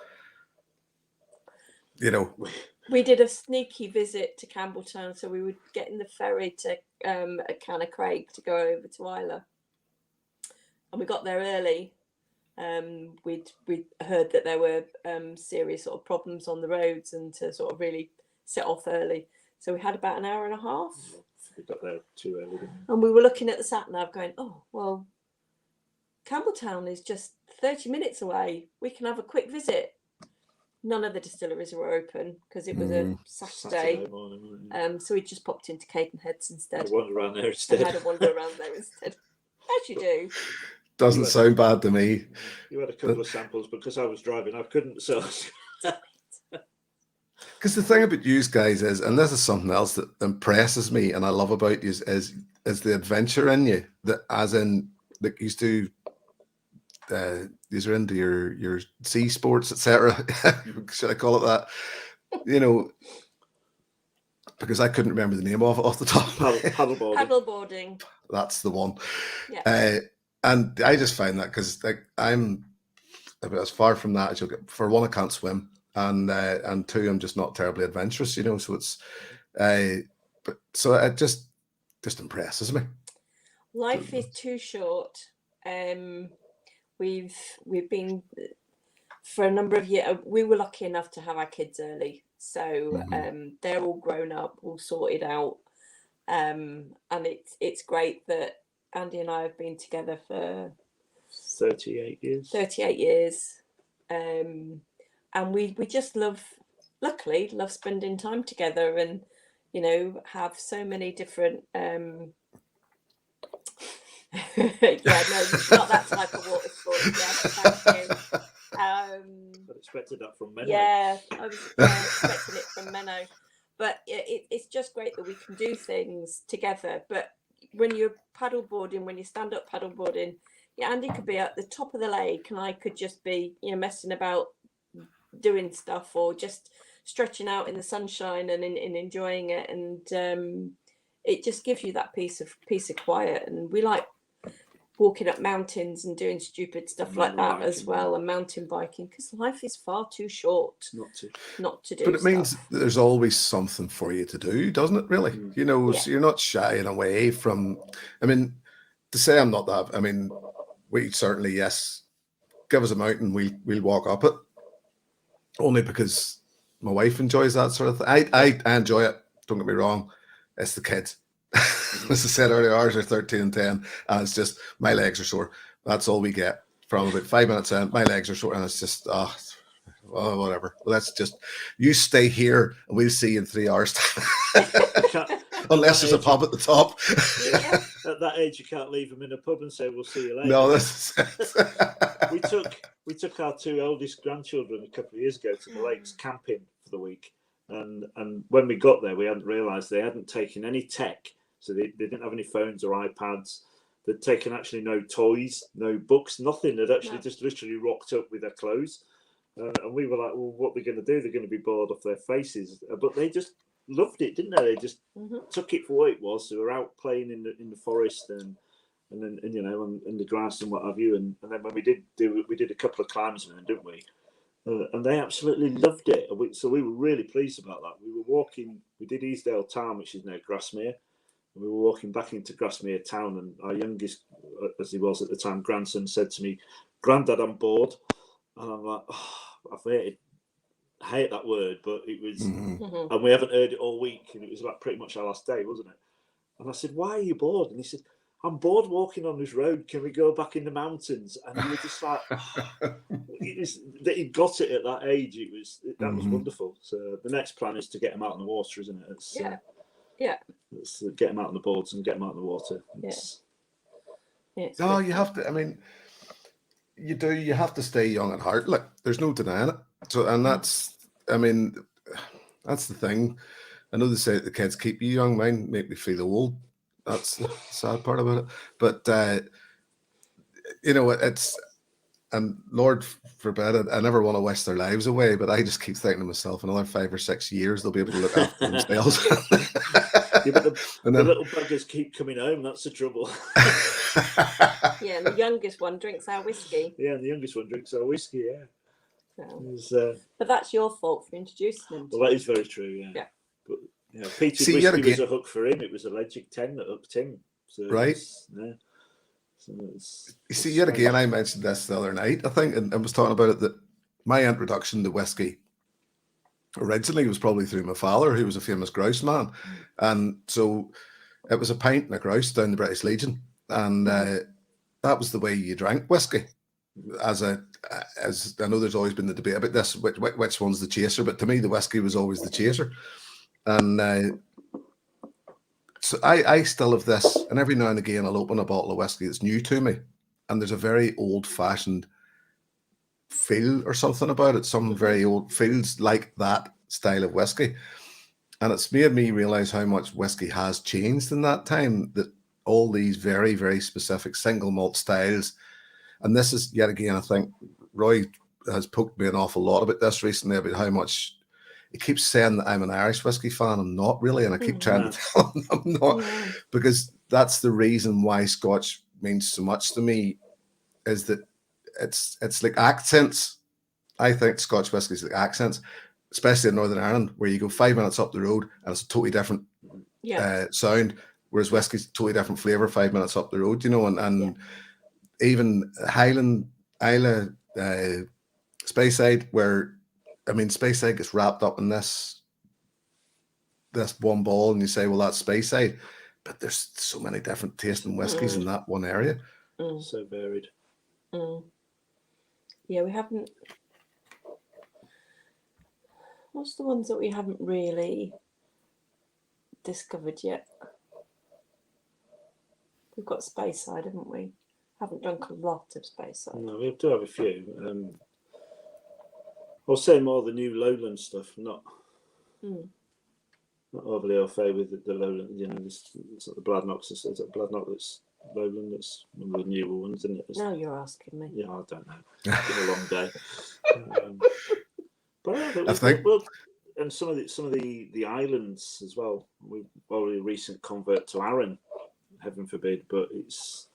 We did a sneaky visit to Campbelltown, so we were getting the ferry to at Craig to go over to Isla, and we got there early. We'd heard that there were serious sort of problems on the roads, and to sort of really set off early. So we had about an hour and a half. We got there too early. And we were looking at the sat nav, going, "Oh well, Campbelltown is just 30 minutes away. We can have a quick visit." None of the distilleries were open because it was a Saturday morning. So we just popped into Cadenheads instead. I wandered around there instead. I had a wander around there instead. As you do. Doesn't sound bad to me. You had a couple of samples, but because I was driving, I couldn't. So. Because the thing about you guys is, and this is something else that impresses me and I love about you, is the adventure in you. That, as in, like, you do. These are into your sea sports, etc. Should I call it that? Because I couldn't remember the name of it off the top. Paddleboarding. That's the one. Yeah. And I just find that because I'm about as far from that as you'll get. For one, I can't swim, and two, I'm just not terribly adventurous. So it's, but so it just impresses me. Life is too short. We've been for a number of years. We were lucky enough to have our kids early, so they're all grown up, all sorted out, and it's great that Andy and I have been together for 38 years. 38 years, and we just love spending time together, and have so many different. Yeah, no, not that type of water sport. Yeah, thank you. I expected that from Menno. Yeah, I was expecting it from Menno. But it's just great that we can do things together. But when you're paddleboarding, when you stand up paddleboarding, Andy could be at the top of the lake, and I could just be, messing about, doing stuff, or just stretching out in the sunshine and enjoying it. And it just gives you that peace of quiet. And we like walking up mountains and doing stupid stuff like that as well, and mountain biking, because life is far too short not to do. But it means there's always something for you to do, doesn't it? Really, So you're not shying away from. I mean, to say I'm not that. I mean, we certainly, yes, give us a mountain, we'll walk up it. Only because my wife enjoys that sort of thing. I enjoy it. Don't get me wrong. It's the kids. As I said earlier, ours are 13 and 10, and it's just my legs are sore. That's all we get from about 5 minutes in. My legs are sore, and it's just whatever. Well, that's just you stay here, and we'll see you in 3 hours time. Unless there's a pub at the top. At that age, you can't leave them in a pub and say we'll see you later. No, that's we took our 2 eldest grandchildren a couple of years ago to the lakes camping for the week. And when we got there, we hadn't realised they hadn't taken any tech. So they didn't have any phones or iPads. They'd taken actually no toys, no books, nothing. They'd actually just literally rocked up with their clothes. And we were like, well, what are they going to do? They're going to be bored off their faces. But they just loved it, didn't they? They just took it for what it was. They were out playing in the forest and then in the grass and what have you. And then when we did a couple of climbs with them, didn't we? And they absolutely loved it. So we were really pleased about that. We were walking, we did Easdale Town, which is now Grasmere. And we were walking back into Grasmere Town, and our youngest, as he was at the time, grandson said to me, "Grandad, I'm bored." And I'm like, I hate that word, but it was, and we haven't heard it all week, and it was like pretty much our last day, wasn't it? And I said, "Why are you bored?" And he said, "I'm bored walking on this road. Can we go back in the mountains?" And we were just like, it was that he got it at that age. That was wonderful. So the next plan is to get him out in the water, isn't it? It's, let's get him out on the boards and get him out in the water. No, you have to. I mean, you do. You have to stay young at heart. Look, there's no denying it. So, and that's. I mean, that's the thing. I know they say that the kids keep you young. Mine make me feel old. That's the sad part about it. But it's and Lord forbid it, I never want to wish their lives away, but I just keep thinking to myself, another 5 or 6 years, they'll be able to look after themselves. Yeah, but the little buggers keep coming home. That's the trouble. Yeah, and the youngest one drinks our whiskey. Yeah, and the youngest one drinks our whiskey. Yeah. So. But that's your fault for introducing them. Well, that is very true. Yeah. Yeah. But Peter's whiskey was a hook for him. It was a Legic 10 that hooked him. So right. Yeah. So you see, yet again, I mentioned this the other night, I think, and I was talking about it, that my introduction to whiskey originally was probably through my father, who was a famous grouse man. And so it was a pint and a grouse down the British Legion. And that was the way you drank whiskey. As I know there's always been the debate about this, which one's the chaser, but to me, the whiskey was always the chaser. And so I still have this, and every now and again I'll open a bottle of whiskey that's new to me, and there's a very old-fashioned feel or something about it. Some very old feels like that style of whiskey, and it's made me realize how much whiskey has changed in that time. That all these very, very specific single malt styles, and this is yet again, I think Roy has poked me an awful lot about this recently, about how much. He keeps saying that I'm an Irish whiskey fan. I'm not really, and I keep trying to tell him I'm not, because that's the reason why Scotch means so much to me, is that it's like accents. I think Scotch whiskey is like accents, especially in Northern Ireland, where you go 5 minutes up the road and it's a totally different sound, whereas whiskey's a totally different flavour 5 minutes up the road, and even Helen, Isla, Speyside, where Speyside gets wrapped up in this one ball, and you say, well, that's Speyside, but there's so many different tasting whiskies in that one area. So varied. Yeah, we haven't. What's the ones that we haven't really discovered yet? We've got Speyside, haven't we? Haven't drunk a lot of Speyside. No, we do have a few. I'll say more the new Lowland stuff, not overly au fait with the Lowland. It's not the Bladnoch. It's the Bladnoch that's Lowland. That's one of the newer ones, isn't it? Now you're asking me. Yeah, I don't know. It's been a long day. But I think, and some of the islands as well. We've already a recent convert to Arran, heaven forbid, but it's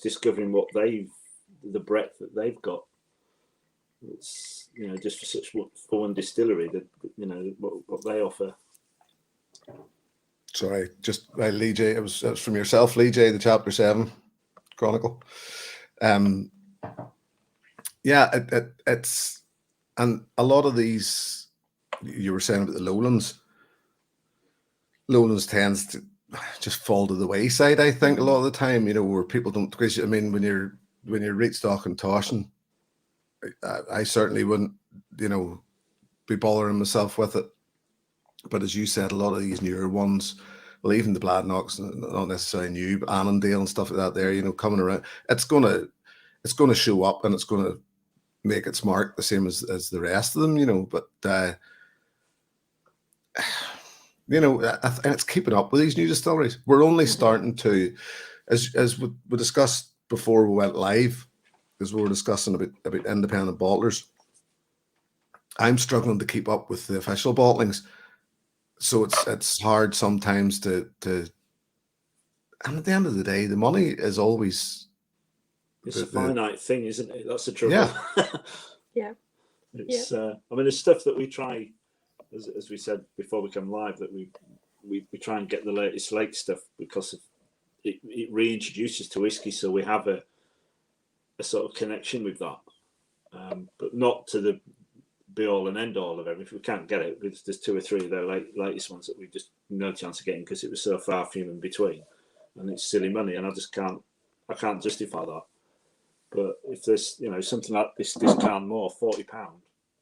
discovering what the breadth that they've got. It's just for such for one distillery that what they offer. Sorry, just Lee J. It was from yourself, Lee J. The Chapter 7 Chronicle. It's and a lot of these you were saying about the Lowlands. Lowlands tends to just fall to the wayside. I think a lot of the time, where people don't. Because when you're Reedstock and Toshin, I certainly wouldn't, be bothering myself with it. But as you said, a lot of these newer ones, well, even the Bladnochs, not necessarily new, but Annandale and stuff like that there, coming around, it's gonna show up and it's gonna make its mark the same as the rest of them, but and it's keeping up with these new distilleries. We're only starting to, as we discussed before we went live, because we were discussing about independent bottlers. I'm struggling to keep up with the official bottlings, so it's hard sometimes to. And at the end of the day, the money is always. It's a finite thing, isn't it? That's the trouble. Yeah. It's. There's stuff that we try, as we said before we come live, that we try and get the latest lake stuff because it reintroduces to whiskey, so we have a sort of connection with that, but not to the be all and end all of everything. If we can't get it, there's 2 or 3 of the latest ones that we just no chance of getting because it was so far few in between, and it's silly money, and I can't justify that. But if there's something like this can more £40,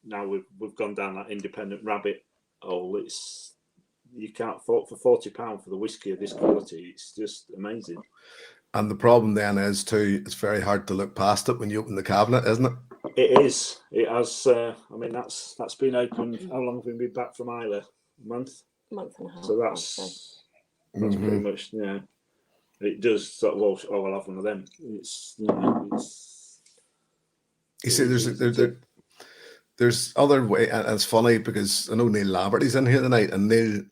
now we've gone down that independent rabbit hole. You can't afford for £40 for the whiskey of this quality. It's just amazing. And the problem then is too, it's very hard to look past it when you open the cabinet, isn't it? It is. It has. That's been open. How long have we been back from Isla? A month. Month and a half. So that's pretty much. Yeah. It does sort of. I'll have one of them. It's You see, there's other way, and it's funny because I know Neil Lamberty's in here tonight, and Neil's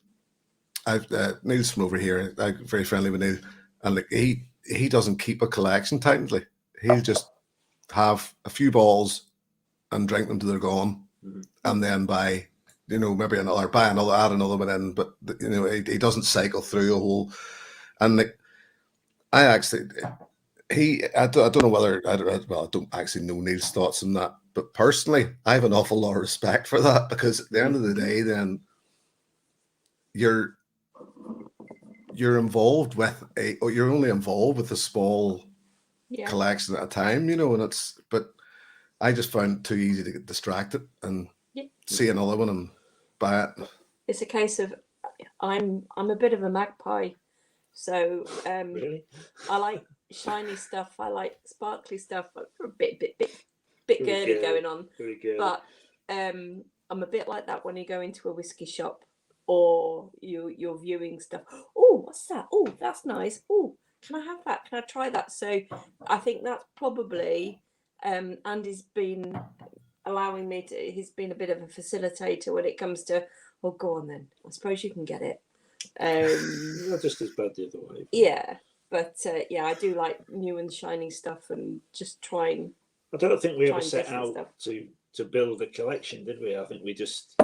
from over here. I'm very friendly with Neil, and like he doesn't keep a collection technically. He'll just have a few balls and drink them till they're gone, and then buy, maybe add another one in. But he doesn't cycle through a whole. And like, I don't know whether I don't actually know Neil's thoughts on that, but personally, I have an awful lot of respect for that, because at the end of the day, then you're involved with you're only involved with a small collection at a time, but I just found it too easy to get distracted and see another one and buy it. It's a case of I'm a bit of a magpie, so Really? I like shiny stuff. I like sparkly stuff. A bit girly going on, but I'm a bit like that when you go into a whiskey shop or you're viewing stuff. Oh, what's that? Oh, that's nice. Oh, can I have that? Can I try that? So I think that's probably Andy's been allowing me to. He's been a bit of a facilitator when it comes to. Oh, go on then. I suppose you can get it. Not just as bad the other way. Yeah, but I do like new and shiny stuff and just trying. I don't think we ever set out to build a collection, did we? I think we just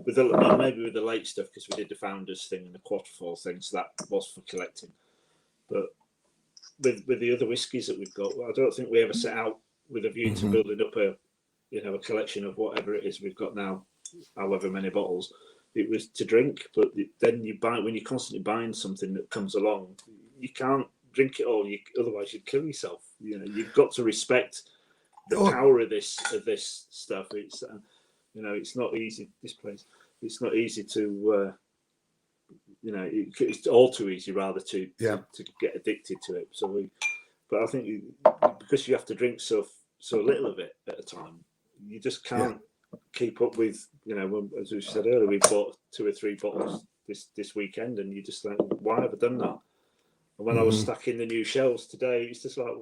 maybe with the late stuff, because we did the founders thing and the quatrefoil thing, so that was for collecting. But with the other whiskies that we've got, I don't think we ever set out with a view to building up a collection of whatever it is we've got now, however many bottles. It was to drink, but then when you're constantly buying something that comes along, you can't drink it all. Otherwise, you'd kill yourself. You've got to respect the power of this stuff. It's it's not easy. This place, it's not easy to it's all too easy rather to get addicted to it. But I think because you have to drink so little of it at a time, you just can't keep up with, as we said earlier, we bought 2 or 3 bottles this weekend, and you just think, why have I done that? And when I was stacking the new shelves today, it's just like,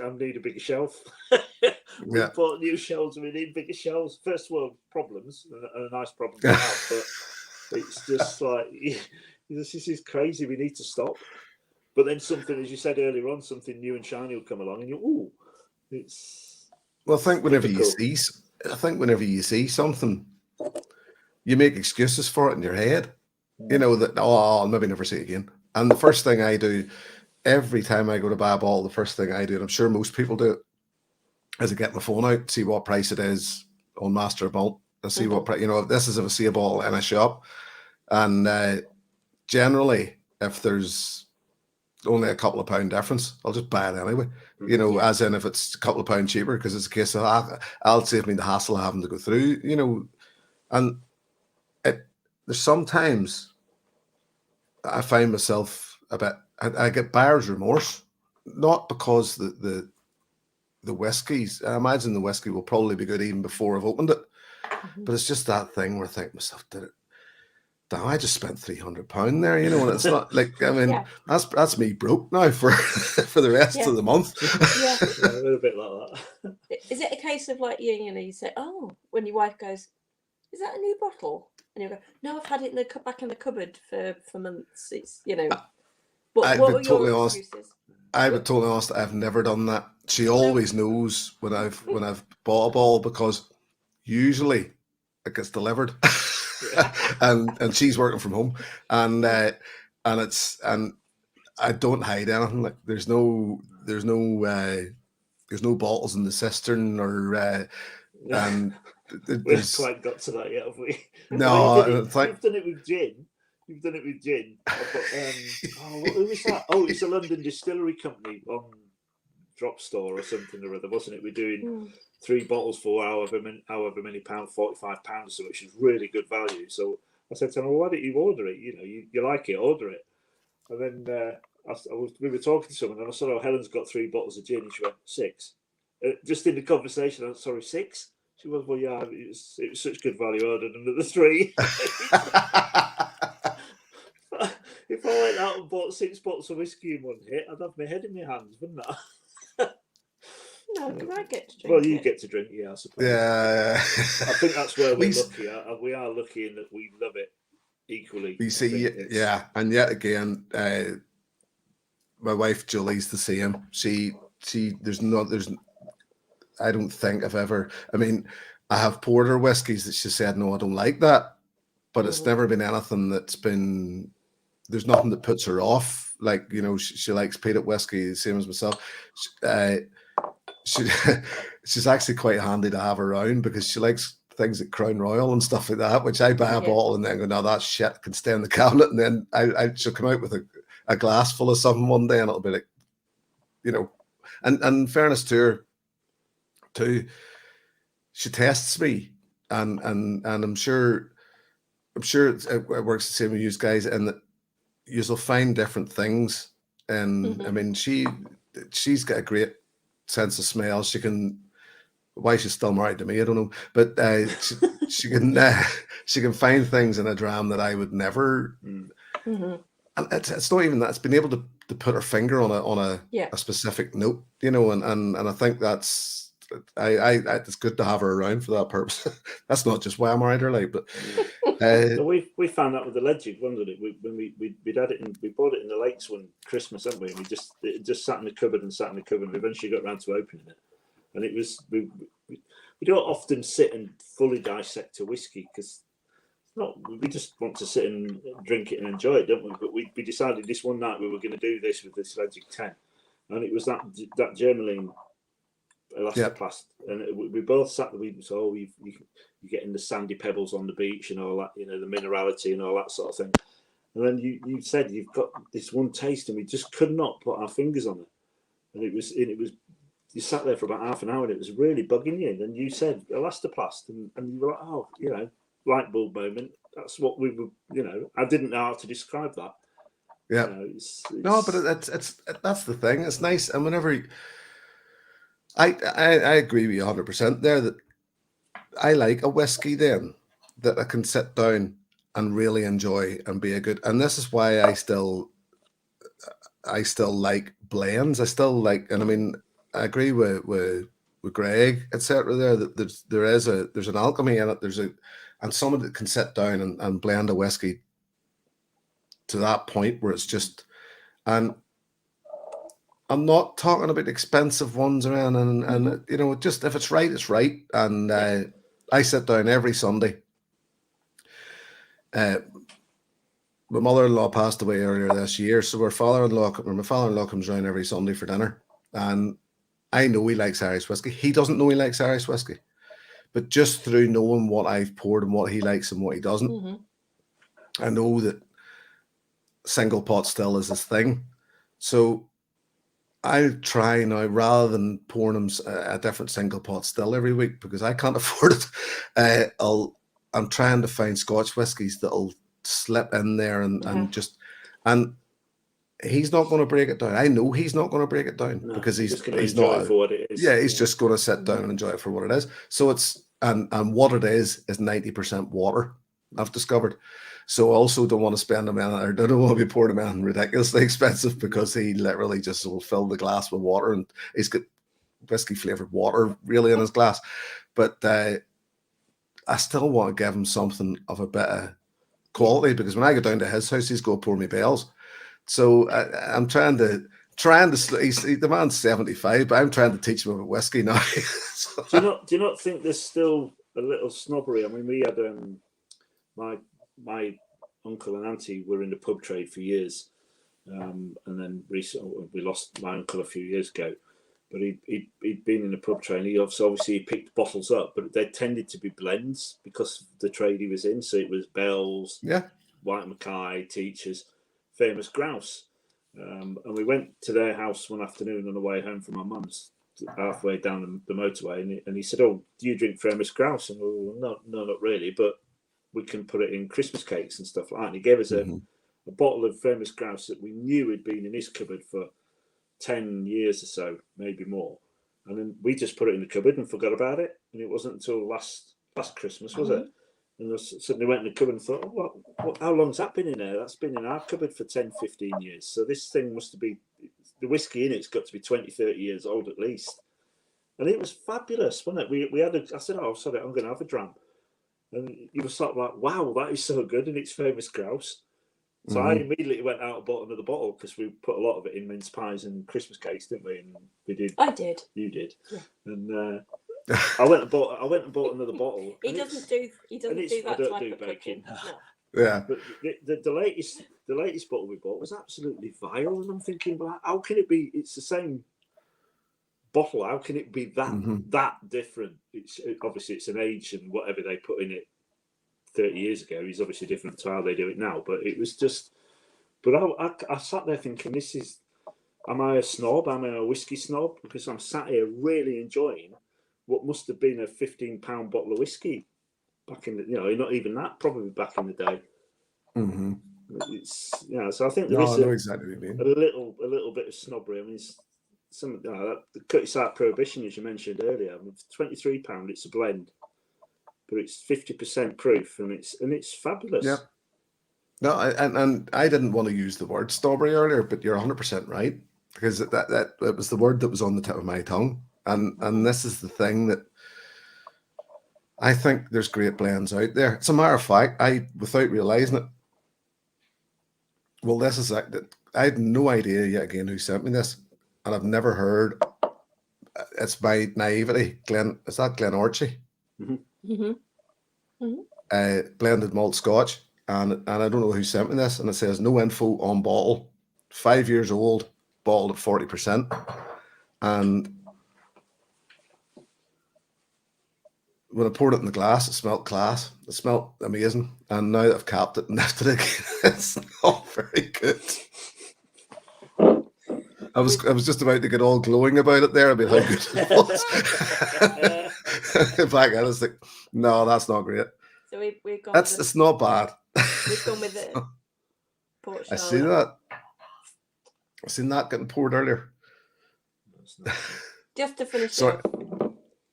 I need a bigger shelf. We bought new shelves, and we need bigger shelves. First world problems, and a nice problem to have, but it's just like, this is crazy. We need to stop. But then something, as you said earlier on, something new and shiny will come along, and it's. Well, I think whenever you see something, you make excuses for it in your head. That I'll maybe never see it again. And the first thing I do every time I go to buy a bottle, the first thing I do, and I'm sure most people do it, is I get my phone out, see what price it is on Master of Malt. I see what price, if this is if I see a bottle in a shop, and generally, if there's only a couple of pound difference, I'll just buy it anyway. As in if it's a couple of pound cheaper, because it's a case of I'll save me the hassle of having to go through. And there's sometimes I find myself a bit. I get buyer's remorse, not because the whiskies. I imagine the whiskey will probably be good even before I've opened it, but it's just that thing where I think to myself, damn, I just spent £300 there, and it's not like, I mean, that's me broke now for the rest of the month. A little bit like that. Is it a case of like you say, oh, when your wife goes, is that a new bottle? And you go, no, I've had it back in the cupboard for months. It's What were your excuses? I would totally honest, I've never done that. She always knows when I've bought a bottle, because usually it gets delivered. and she's working from home, and I don't hide anything. Like there's no bottles in the cistern, or and we haven't quite got to that yet, have we? No, you've done it with gin. You've done it with gin. I've got, who was that? Oh, it's a London distillery company on Drop Store or something or other, wasn't it? We're doing 3 bottles for however many pound, £45 or so, which is really good value. So I said to him, well, why don't you order it? You like it, order it. And then we were talking to someone, and I said, oh, Helen's got 3 bottles of gin, and she went, 6. Just in the conversation, I was, sorry, 6? She was, well, yeah, it was such good value, I ordered another 3. If I went out and bought 6 bottles of whiskey in one hit, I'd have my head in my hands, wouldn't I? No, I get to drink. Well, you it. get to drink, yeah, I suppose. Yeah. I think that's where we're lucky. We are lucky in that we love it equally. You see, yeah, and yet again, my wife Julie's the same. She I don't think I've ever. I mean, I have poured her whiskies that she said no, I don't like that, but it's never been anything that's been. There's nothing that puts her off. Like, you know, she likes peated whiskey, the same as myself. She's actually quite handy to have around because she likes things like Crown Royal and stuff like that, which I buy a bottle and then go, no, that shit can stay in the cabinet. And then she'll come out with a glass full of something one day and it'll be like, you know, and in fairness to her too, she tests me and I'm sure it works the same with you guys, and that you'll find different things. And I mean, she's got a great sense of smell. She can, why she's still married to me, I don't know, but she can find things in a dram that I would never. And it's not even that. It's been able to put her finger on a specific note, you know, and I think that's it's good to have her around for that purpose. That's not just why I'm married her, like, but we found that with the Legic, wasn't it? We'd had it in, we bought it in the Lakes one Christmas, haven't we? And it just sat in the cupboard and sat in the cupboard. We eventually got around to opening it, and it was we don't often sit and fully dissect a whiskey because we just want to sit and drink it and enjoy it, don't we? But we decided this one night we were going to do this with this Legic 10, and it was that Germaline elastoplast, and we both sat there. You getting the sandy pebbles on the beach and all that, you know, the minerality and all that sort of thing. And then you said you've got this one taste, and we just could not put our fingers on it. And it was you sat there for about half an hour, and it was really bugging you. And then you said elastoplast, and you were like, oh, you know, light bulb moment. That's what we were, you know. I didn't know how to describe that. Yeah. You know, no, but it's that's the thing. It's nice, and whenever. I agree with you 100% there that I like a whiskey then that I can sit down and really enjoy and be a good, and this is why I still like blends. I still like, and I mean, I agree with Greg, etc. there that there's an alchemy in it. And someone that can sit down and blend a whiskey to that point where it's just, and I'm not talking about expensive ones around, and you know, just if it's right, it's right. And I sit down every Sunday. My mother-in-law passed away earlier this year, so my father-in-law comes around every Sunday for dinner, and I know he likes Irish whiskey. He doesn't know he likes Irish whiskey, but just through knowing what I've poured and what he likes and what he doesn't, I know that single pot still is his thing. So I try now, rather than pouring him a different single pot still every week because I can't afford it. I'm trying to find Scotch whiskies that'll slip in there and he's not going to break it down. I know he's not going to break it down because he's not for what it is. Yeah, he's just going to sit down and enjoy it for what it is. So it's and what it is 90% water, I've discovered. So I also don't want to spend him or don't want to be pouring him in ridiculously expensive because he literally just will fill the glass with water and he's got whiskey flavored water really in his glass. But I still want to give him something of a bit of quality because when I go down to his house, he's going to pour me bells. So I'm trying to. The man's 75, but I'm trying to teach him about whiskey now. So, do you not think there's still a little snobbery? I mean, we had my uncle and auntie were in the pub trade for years, and then recently we lost my uncle a few years ago. But he'd been in the pub trade. And he obviously picked bottles up, but they tended to be blends because of the trade he was in. So it was Bell's, White Mackay, Teachers, Famous Grouse. And we went to their house one afternoon on the way home from my mum's, halfway down the motorway, and he said, "Oh, do you drink Famous Grouse?" And no, not really, but we can put it in Christmas cakes and stuff like that. And he gave us a bottle of Famous Grouse that we knew had been in his cupboard for 10 years or so, maybe more. And then we just put it in the cupboard and forgot about it. And it wasn't until last Christmas, was it? And I suddenly went in the cupboard and thought, what, how long's that been in there? That's been in our cupboard for 10, 15 years. So this thing must be, the whiskey in it's got to be 20, 30 years old at least. and it was fabulous, wasn't it? We had I said, "Oh, sorry, I'm going to have a dram," and you were sort of like, "Wow, that is so good," and it's famous grouse. So I immediately went out and bought another bottle because we put a lot of it in mince pies and Christmas cakes, didn't we? And we did. I did. You did. Yeah. And I went and bought another bottle. He doesn't do that. I don't type do of baking. cooking. No. Yeah. But the latest bottle we bought was absolutely vile, and I'm thinking, well, how can it be? It's the same bottle. How can it be that different? Obviously it's an age and whatever they put in it 30 years ago is obviously different to how they do it now. But it was just. But I sat there thinking, am I a snob? Am I a whiskey snob? Because I'm sat here really enjoying what must have been a £15 bottle of whiskey back in the, not even that, probably back in the day. Mm-hmm. It's so I think there is exactly what you mean. a little bit of snobbery. I mean, some the Curtis Art Prohibition, as you mentioned earlier, £23. It's a blend, but it's 50% proof, and it's fabulous. Yeah. No, and I didn't want to use the word snobbery earlier, but you're 100% right, because that was the word that was on the tip of my tongue, and this is the thing that I think there's great blends out there. As a matter of fact, without realizing it, well, this is that I had no idea yet again who sent me this, and I've never heard. It's my naivety. Is that Glen Archie? Blended malt Scotch. And I don't know who sent me this, and it says no info on bottle, 5 years old, bottled at 40%. And when I poured it in the glass, it smelled class. It smelled amazing. And now that I've capped it and lifted it, it's not very good. I was just about to get all glowing about it there, about how good it was. Back at it, I was like, no, that's not great. So we've gone. It's not bad. We've gone with it. Port I see that. I seen that getting poured earlier. Just to finish. Sorry,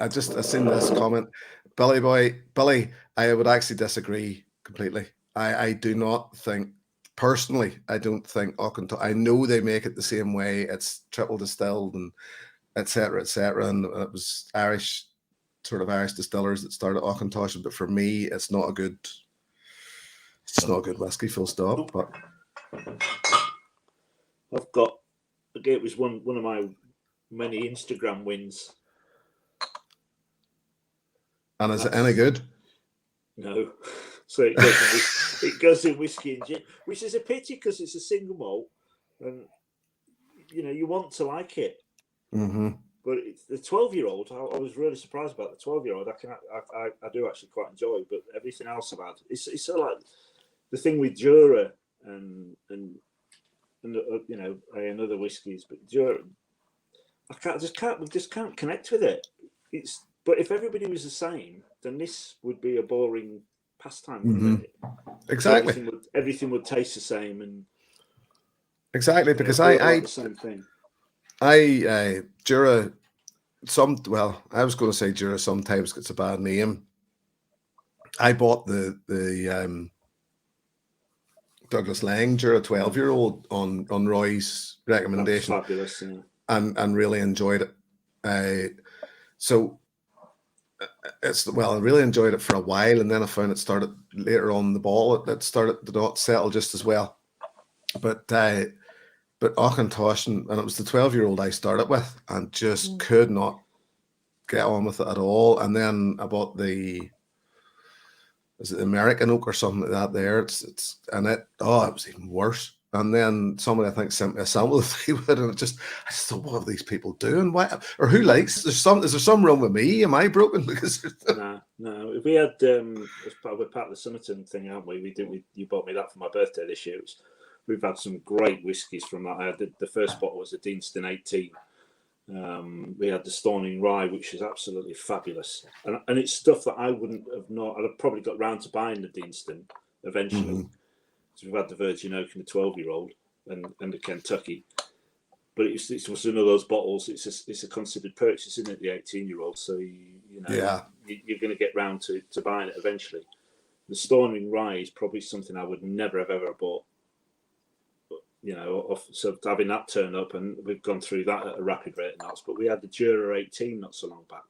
I seen this comment, Billy. I would actually disagree completely. I do not think personally. I don't think Auchentoshan. I know they make it the same way. It's triple distilled and etc. And it was Irish distillers that started Auchentoshan. But for me, it's not a good. It's just not a good whiskey, full stop. But I've got, again, it was one of my many Instagram wins. And is it any good? No. So it goes in whiskey and gin, which is a pity because it's a single malt, and you want to like it. Mm-hmm. But it's the 12-year-old. I was really surprised about the 12-year-old. I do actually quite enjoy, but everything else about it, it's sort of like the thing with Jura and other whiskies, but Jura, I just can't connect with it. But if everybody was the same, then this would be a boring pastime, wouldn't it? Exactly. Everything would taste the same, and exactly because the same thing. Jura. I was going to say Jura sometimes gets a bad name. I bought the Douglas Lang Jura 12-year-old on Roy's recommendation. That's fabulous, yeah. And really enjoyed it. I really enjoyed it for a while, and then I found it started later on in the ball. It started to not settle just as well. But Auchentoshan, and it was the 12-year-old I started with, and just could not get on with it at all. And then I bought is it American Oak or something like that? There, it was even worse. And then somebody, I think, sent me a sample of Fleetwood, and I just thought, what are these people doing? Why, or who likes? Is there some wrong with me? Am I broken? Because no. We had we're part of the Somerton thing, aren't we? You bought me that for my birthday this year. We've had some great whiskies from that. The first bottle was a Deanston 18. We had the Stony Rye, which is absolutely fabulous, and it's stuff that I wouldn't have known. I'd have probably got round to buying the Deanston eventually. Mm-hmm. So we've had the Virgin Oak and the 12-year-old and the Kentucky, but it was one of those bottles. It's a considered purchase, isn't it? The 18-year-old, so you're going to get round to buying it eventually. The Stony Rye is probably something I would never have ever bought. so having that turn up, and we've gone through that at a rapid rate of knots, but we had the Jura 18 not so long back.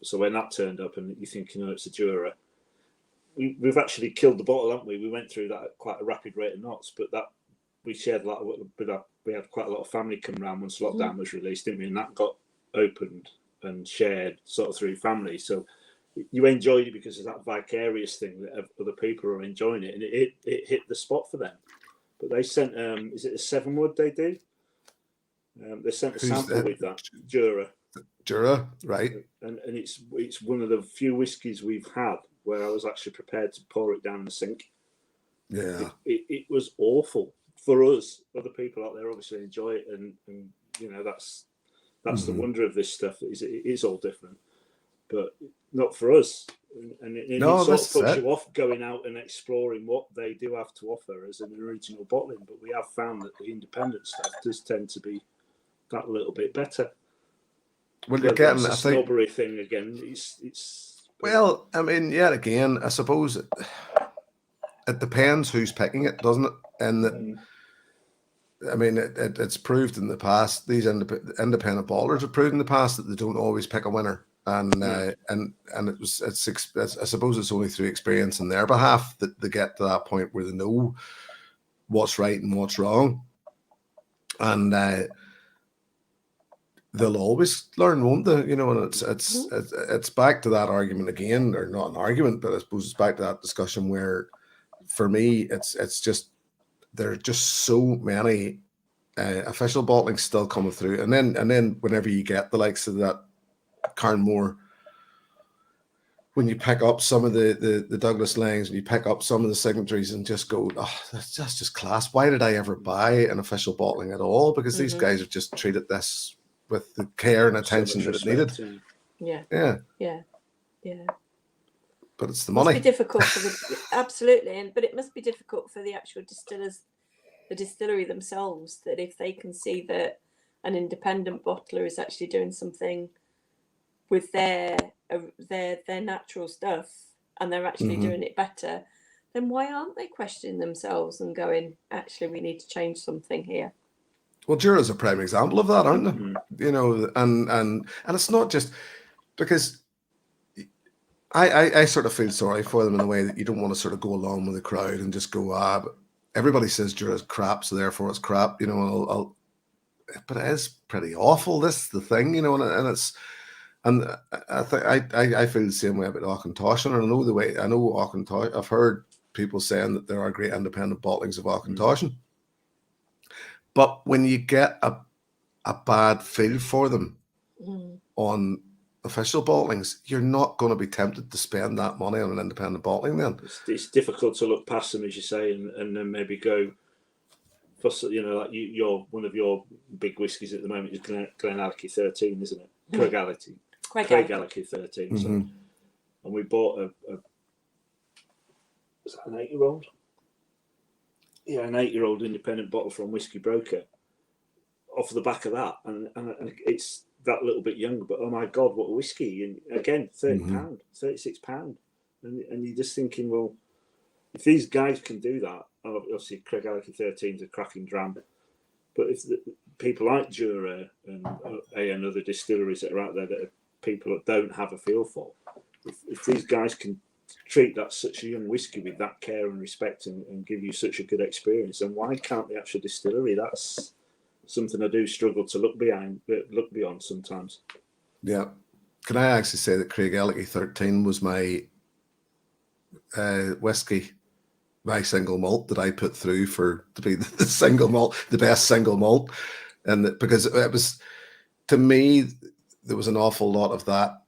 So when that turned up, and you think, it's a Jura, we've actually killed the bottle, haven't we? We went through that at quite a rapid rate of knots, but that we shared a lot we had quite a lot of family come around once lockdown was released, didn't we? And that got opened and shared sort of through family. So you enjoyed it because of that vicarious thing that other people are enjoying it, and it hit the spot for them. But they sent, is it a 7-wood they do? They sent a sample with that Jura. Jura, right? And it's one of the few whiskies we've had where I was actually prepared to pour it down the sink. Yeah, it was awful for us. Other people out there obviously enjoy it, and that's the wonder of this stuff. It is all different, but not for us. And it sort of puts you off going out and exploring what they do have to offer as an original bottling. But we have found that the independent stuff does tend to be that little bit better. Well, you're getting a snobbery thing again. It's well, I mean, yet again, I suppose it depends who's picking it, doesn't it? And I mean, it's proved in the past. These independent bottlers have proved in the past that they don't always pick a winner. And it's I suppose it's only through experience on their behalf that they get to that point where they know what's right and what's wrong, and they'll always learn, won't they? And it's back to that argument again, or not an argument, but I suppose it's back to that discussion where, for me, it's just there are just so many official bottlings still coming through, and then whenever you get the likes of that Carnmore, when you pick up some of the Douglas Langs and you pick up some of the signatories and just go, that's just class. Why did I ever buy an official bottling at all? Because these guys have just treated this with the care and attention that it needed. Yeah. But it's the money. It must be difficult absolutely, but it must be difficult for the actual distillers, the distillery themselves, that if they can see that an independent bottler is actually doing something with their natural stuff, and they're actually doing it better, then why aren't they questioning themselves and going, actually, we need to change something here? Well, Jura's a prime example of that, aren't they? And it's not just because I sort of feel sorry for them in a way that you don't want to sort of go along with the crowd and just go, but everybody says Jura's crap, so therefore it's crap, but it is pretty awful. This is the thing, and it's. And I think I feel the same way about Auchentoshan. And I know Auchentoshan. I've heard people saying that there are great independent bottlings of Auchentoshan. But when you get a bad feel for them on official bottlings, you're not going to be tempted to spend that money on an independent bottling. Then it's difficult to look past them, as you say, and then maybe go. For, like one of your big whiskies at the moment is Glenallachie 13, isn't it? Craigellachie 13. So, and we bought a was that an 8-year-old? Yeah, an 8-year-old independent bottle from Whiskey Broker. Off the back of that, and it's that little bit younger, but oh my God, what a whiskey! And again, £30, £36, and you're just thinking, well, if these guys can do that, obviously Craigellachie 13 is a cracking dram, but if people like Jura and other distilleries that are out there that are people that don't have a feel for, if these guys can treat that such a young whiskey with that care and respect and give you such a good experience, then why can't the actual distillery? That's something I do struggle to look beyond sometimes. Yeah. Can I actually say that Craigellachie 13 was my whiskey, my single malt that I put through to be the single malt, the best single malt, and because it was, to me, there was an awful lot of that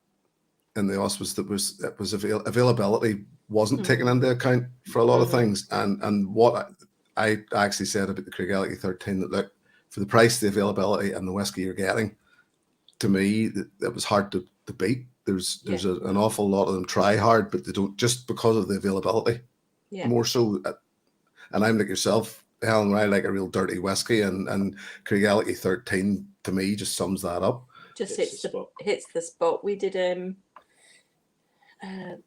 in the Auspice availability wasn't taken into account for a lot of things, and what I actually said about the Craigellachie 13, that look, for the price, the availability, and the whiskey you're getting, to me, it was hard to beat. There's an awful lot of them try hard, but they don't, just because of the availability. Yeah. More so, and I'm like yourself, Helen, where I like a real dirty whiskey, and Craigellachie 13 to me just sums that up. Just hits the spot. We did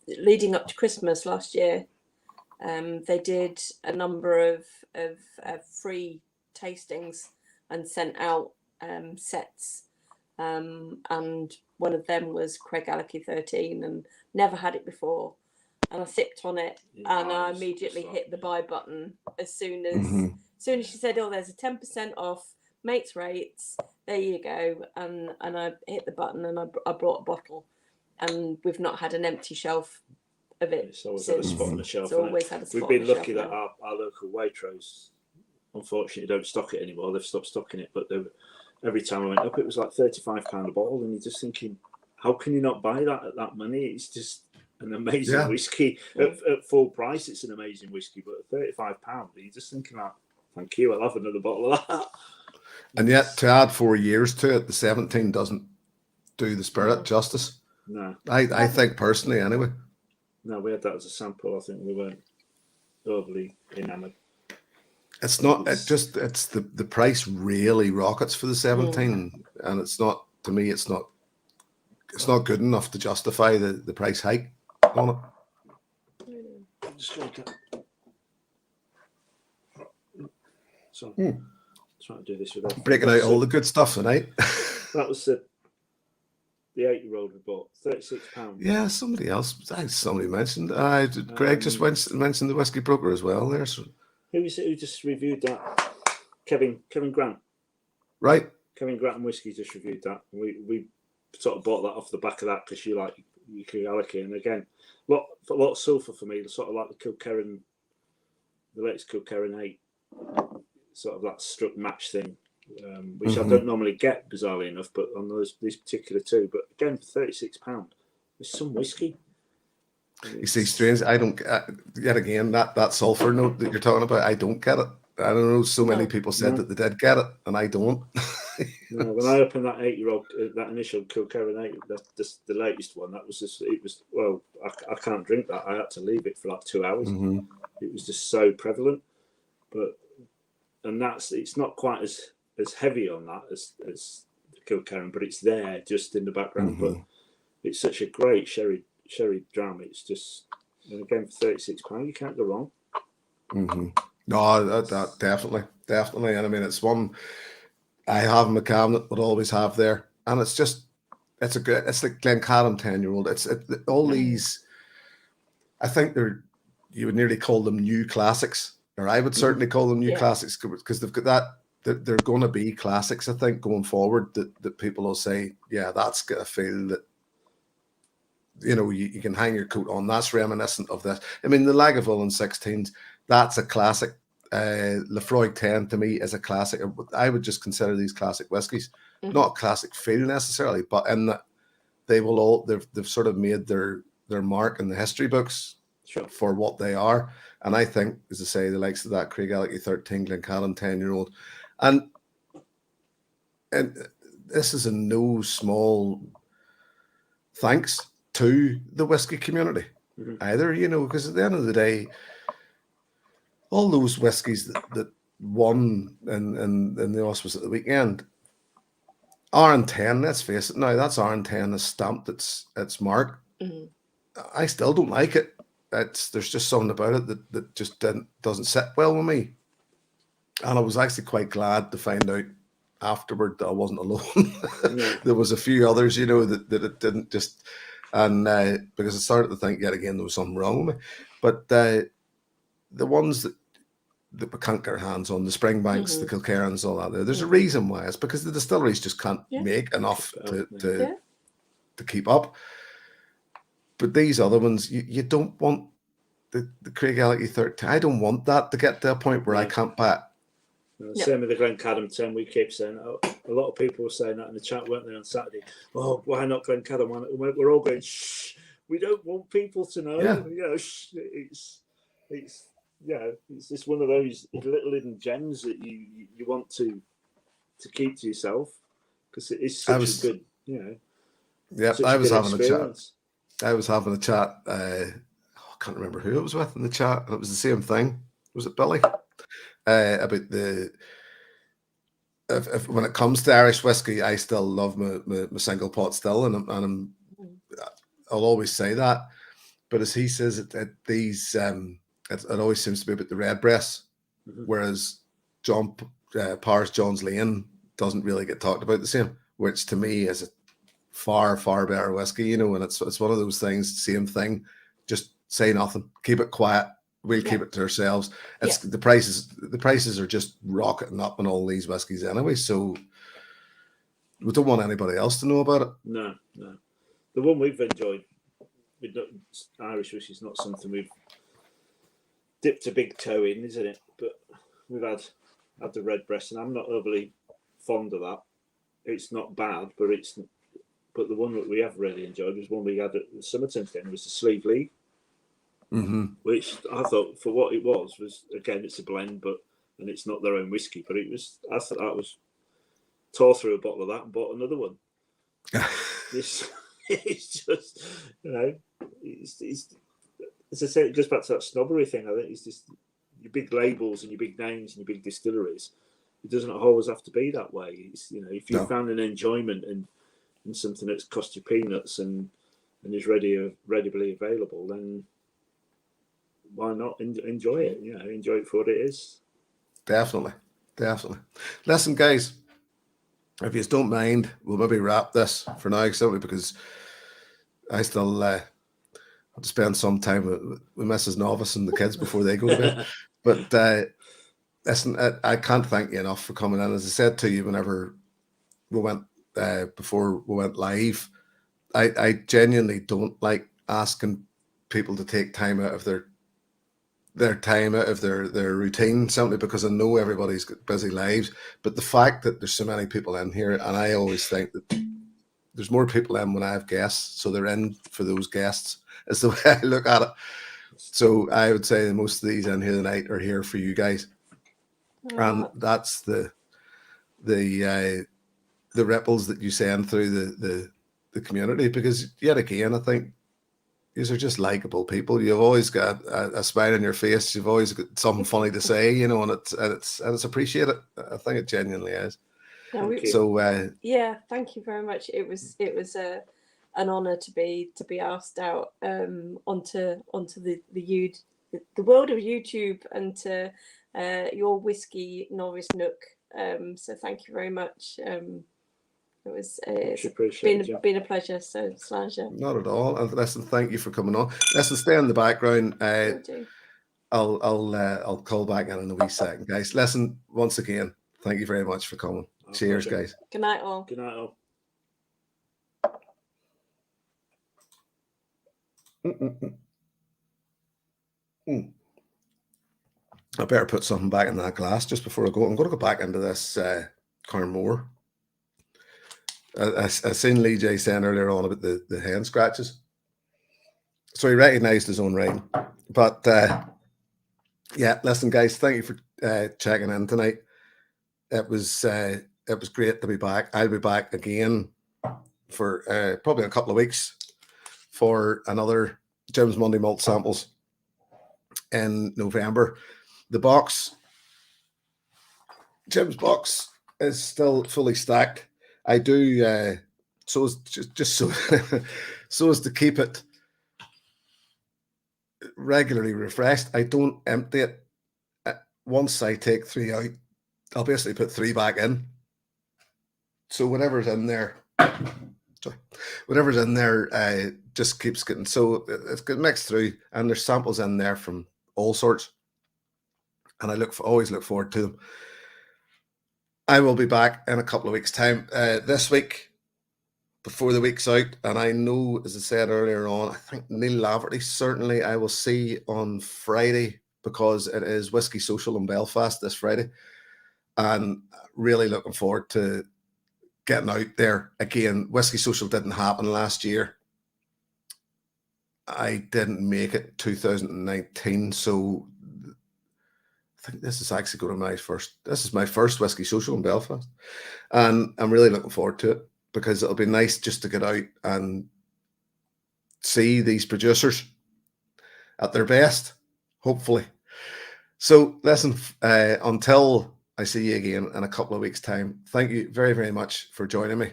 leading up to Christmas last year. They did a number of free tastings and sent out sets, and one of them was Craig Alecky 13, and never had it before. And I sipped on it, and I immediately hit the buy button as soon as she said, "Oh, there's a 10% off mates rates. There you go." And I hit the button, and I brought a bottle, and we've not had an empty shelf of it. It's always had a spot on the shelf. It's always had a spot. We've been lucky that our local Waitrose, unfortunately, don't stock it anymore. They've stopped stocking it, but every time I went up, it was like £35 a bottle, and you're just thinking, how can you not buy that at that money? It's just an amazing whiskey at full price. It's an amazing whiskey, but at £35, you're just thinking, like, thank you, I'll have another bottle of that. And yet, to add 4 years to it, the 17 doesn't do the spirit justice. No, I think personally, anyway. No, we had that as a sample. I think we weren't overly enamoured. It's not. It's the price really rockets for the 17, and it's not. To me, it's not good enough to justify the price hike on it. I'm just going to trying to do this without breaking out all the good stuff tonight. That was the 8-year-old we bought, £36. Yeah, somebody mentioned. Greg just mentioned the whiskey broker as well there. So. Who was it who just reviewed that? Kevin Grant. Right. Kevin Grant and Whiskey just reviewed that. We sort of bought that off the back of that because you could allocate. And again, a lot of sulphur for me, sort of like the latest Kilkerran 8, sort of that struck match thing. Which I don't normally get, bizarrely enough, but on these particular two. But again, for £36, there's some whiskey. You see, strange. I don't yet again that sulphur note that you're talking about. I don't get it. I don't know. So many people said that they did get it, and I don't. No, when I opened that 8-year-old, that initial Kilkerran 8, that's the latest one. That was just. It was I can't drink that. I had to leave it for like 2 hours. It was just so prevalent, it's not quite as heavy on that as the Kilkerran, but it's there just in the background. But it's such a great sherry dram. It's just, and again, for £36, you can't go wrong. No, that definitely. And I mean, it's one I have in my cabinet, would always have there, and it's like Glencairn 10-year-old. All these. I think you would nearly call them new classics, or I would certainly call them new classics because they've got that. They're going to be classics, I think, going forward. That people will say, yeah, that's got a feel that you can hang your coat on. That's reminiscent of this. I mean, the Lagavulin 16s, that's a classic. Lefroy 10 to me is a classic. I would just consider these classic whiskies, not a classic feel necessarily, but in that they've sort of made their mark in the history books for what they are. And I think, as I say, the likes of that Craig Alecky 13, Glencairn 10-year-old. And this is a no small thanks to the whiskey community either, because at the end of the day, all those whiskies that won in the auspice at the weekend, RN10, let's face it now, that's RN10 is stamped its mark. I still don't like it. There's just something about it that just doesn't sit well with me. And I was actually quite glad to find out afterward that I wasn't alone. There was a few others, that it didn't just, and because I started to think yet again there was something wrong with me. But the ones that we can't get our hands on, the Springbanks, the Kilkerrans, all that there's a reason why. It's because the distilleries just can't make enough to keep up. But these other ones, you don't want the Craig Alecky 13. I don't want that to get to a point where I can't buy it. Same with the Glencairn 10. We keep saying, a lot of people were saying that in the chat, weren't they, on Saturday? Oh, why not Glencairn? We're all going, shh, we don't want people to know. Shh, it's just one of those little hidden gems that you want to keep to yourself because it is such a good, Yeah, I was having a chat. I can't remember who it was with in the chat. And it was the same thing. Was it Billy? About if when it comes to Irish whiskey, I still love my single pot still, I'll always say that. But as he says, these it always seems to be about the redbreast, whereas Parr's John's Lane doesn't really get talked about the same, which to me is a far, far better whiskey, you know, and it's one of those things, same thing, just say nothing, keep it quiet, we'll keep it to ourselves. It's the prices are just rocketing up on all these whiskies anyway, so we don't want anybody else to know about it. No. The one we've enjoyed, Irish whiskey is not something we've dipped a big toe in, isn't it? But we've had the redbreast, and I'm not overly fond of that. It's not bad, but the one that we have really enjoyed was one we had at the Summerton thing, was the Sleeve League, which I thought, for what it was again, it's a blend, and it's not their own whiskey, but I thought that was, tore through a bottle of that and bought another one. It's just, you know, it's as I say, it goes back to that snobbery thing. I think it's just your big labels and your big names and your big distilleries. It doesn't always have to be that way. It's, you know, if you found an enjoyment in something that's cost you peanuts and is readily available, then why not enjoy it? You know, enjoy it for what it is. Definitely. Listen, guys, if you don't mind, we'll maybe wrap this for now, simply because I still have to spend some time with Mrs. Novice and the kids before they go to bed. But listen, I can't thank you enough for coming in. As I said to you whenever we went before we went live, I genuinely don't like asking people to take time out of their routine, simply because I know everybody's got busy lives. But the fact that there's so many people in here, and I always think that there's more people in when I have guests, so they're in for those guests, is the way I look at it. So I would say that most of these in here tonight are here for you guys, and that's the ripples that you send through the community, because yet again, I think these are just likable people. You've always got a smile on your face. You've always got something funny to say, you know, and it's appreciated. I think it genuinely is. So thank you very much. It was an honour to be asked out onto the world of YouTube and to your whiskey novice nook. So thank you very much. It's been a pleasure. So Sláinte. Not at all. And listen, thank you for coming on. Listen, stay in the background. I'll call back in a wee second, guys. Listen, once again, thank you very much for coming. Cheers, guys. Good night, all. Good night, all. I better put something back in that glass just before I go. I'm going to go back into this Carnmore. I seen Lee J saying earlier on about the hand scratches. So he recognised his own writing. But yeah, listen, guys, thank you for checking in tonight. It was great to be back. I'll be back again for probably a couple of weeks for another Jim's Monday Malt Samples in November. The box, Jim's box, is still fully stacked. I do so as just so so as to keep it regularly refreshed. I don't empty it. Once I take 3 out, I'll basically put 3 back in. So whatever's in there, just keeps getting, so it's getting mixed through, and there's samples in there from all sorts, and I always look forward to them. I will be back in a couple of weeks' time. This week, before the week's out, and I know, as I said earlier on, I think Neil Laverty, certainly I will see on Friday, because it is Whiskey Social in Belfast this Friday, and really looking forward to getting out there again. Whiskey Social didn't happen last year. I didn't make it 2019, so I think this is actually going to my first Whiskey Social in Belfast, and I'm really looking forward to it, because it'll be nice just to get out and see these producers at their best, hopefully. So listen, until I see you again in a couple of weeks' time, thank you very, very much for joining me.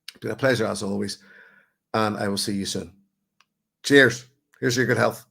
It's been a pleasure as always, and I will see you soon. Cheers. Here's your good health.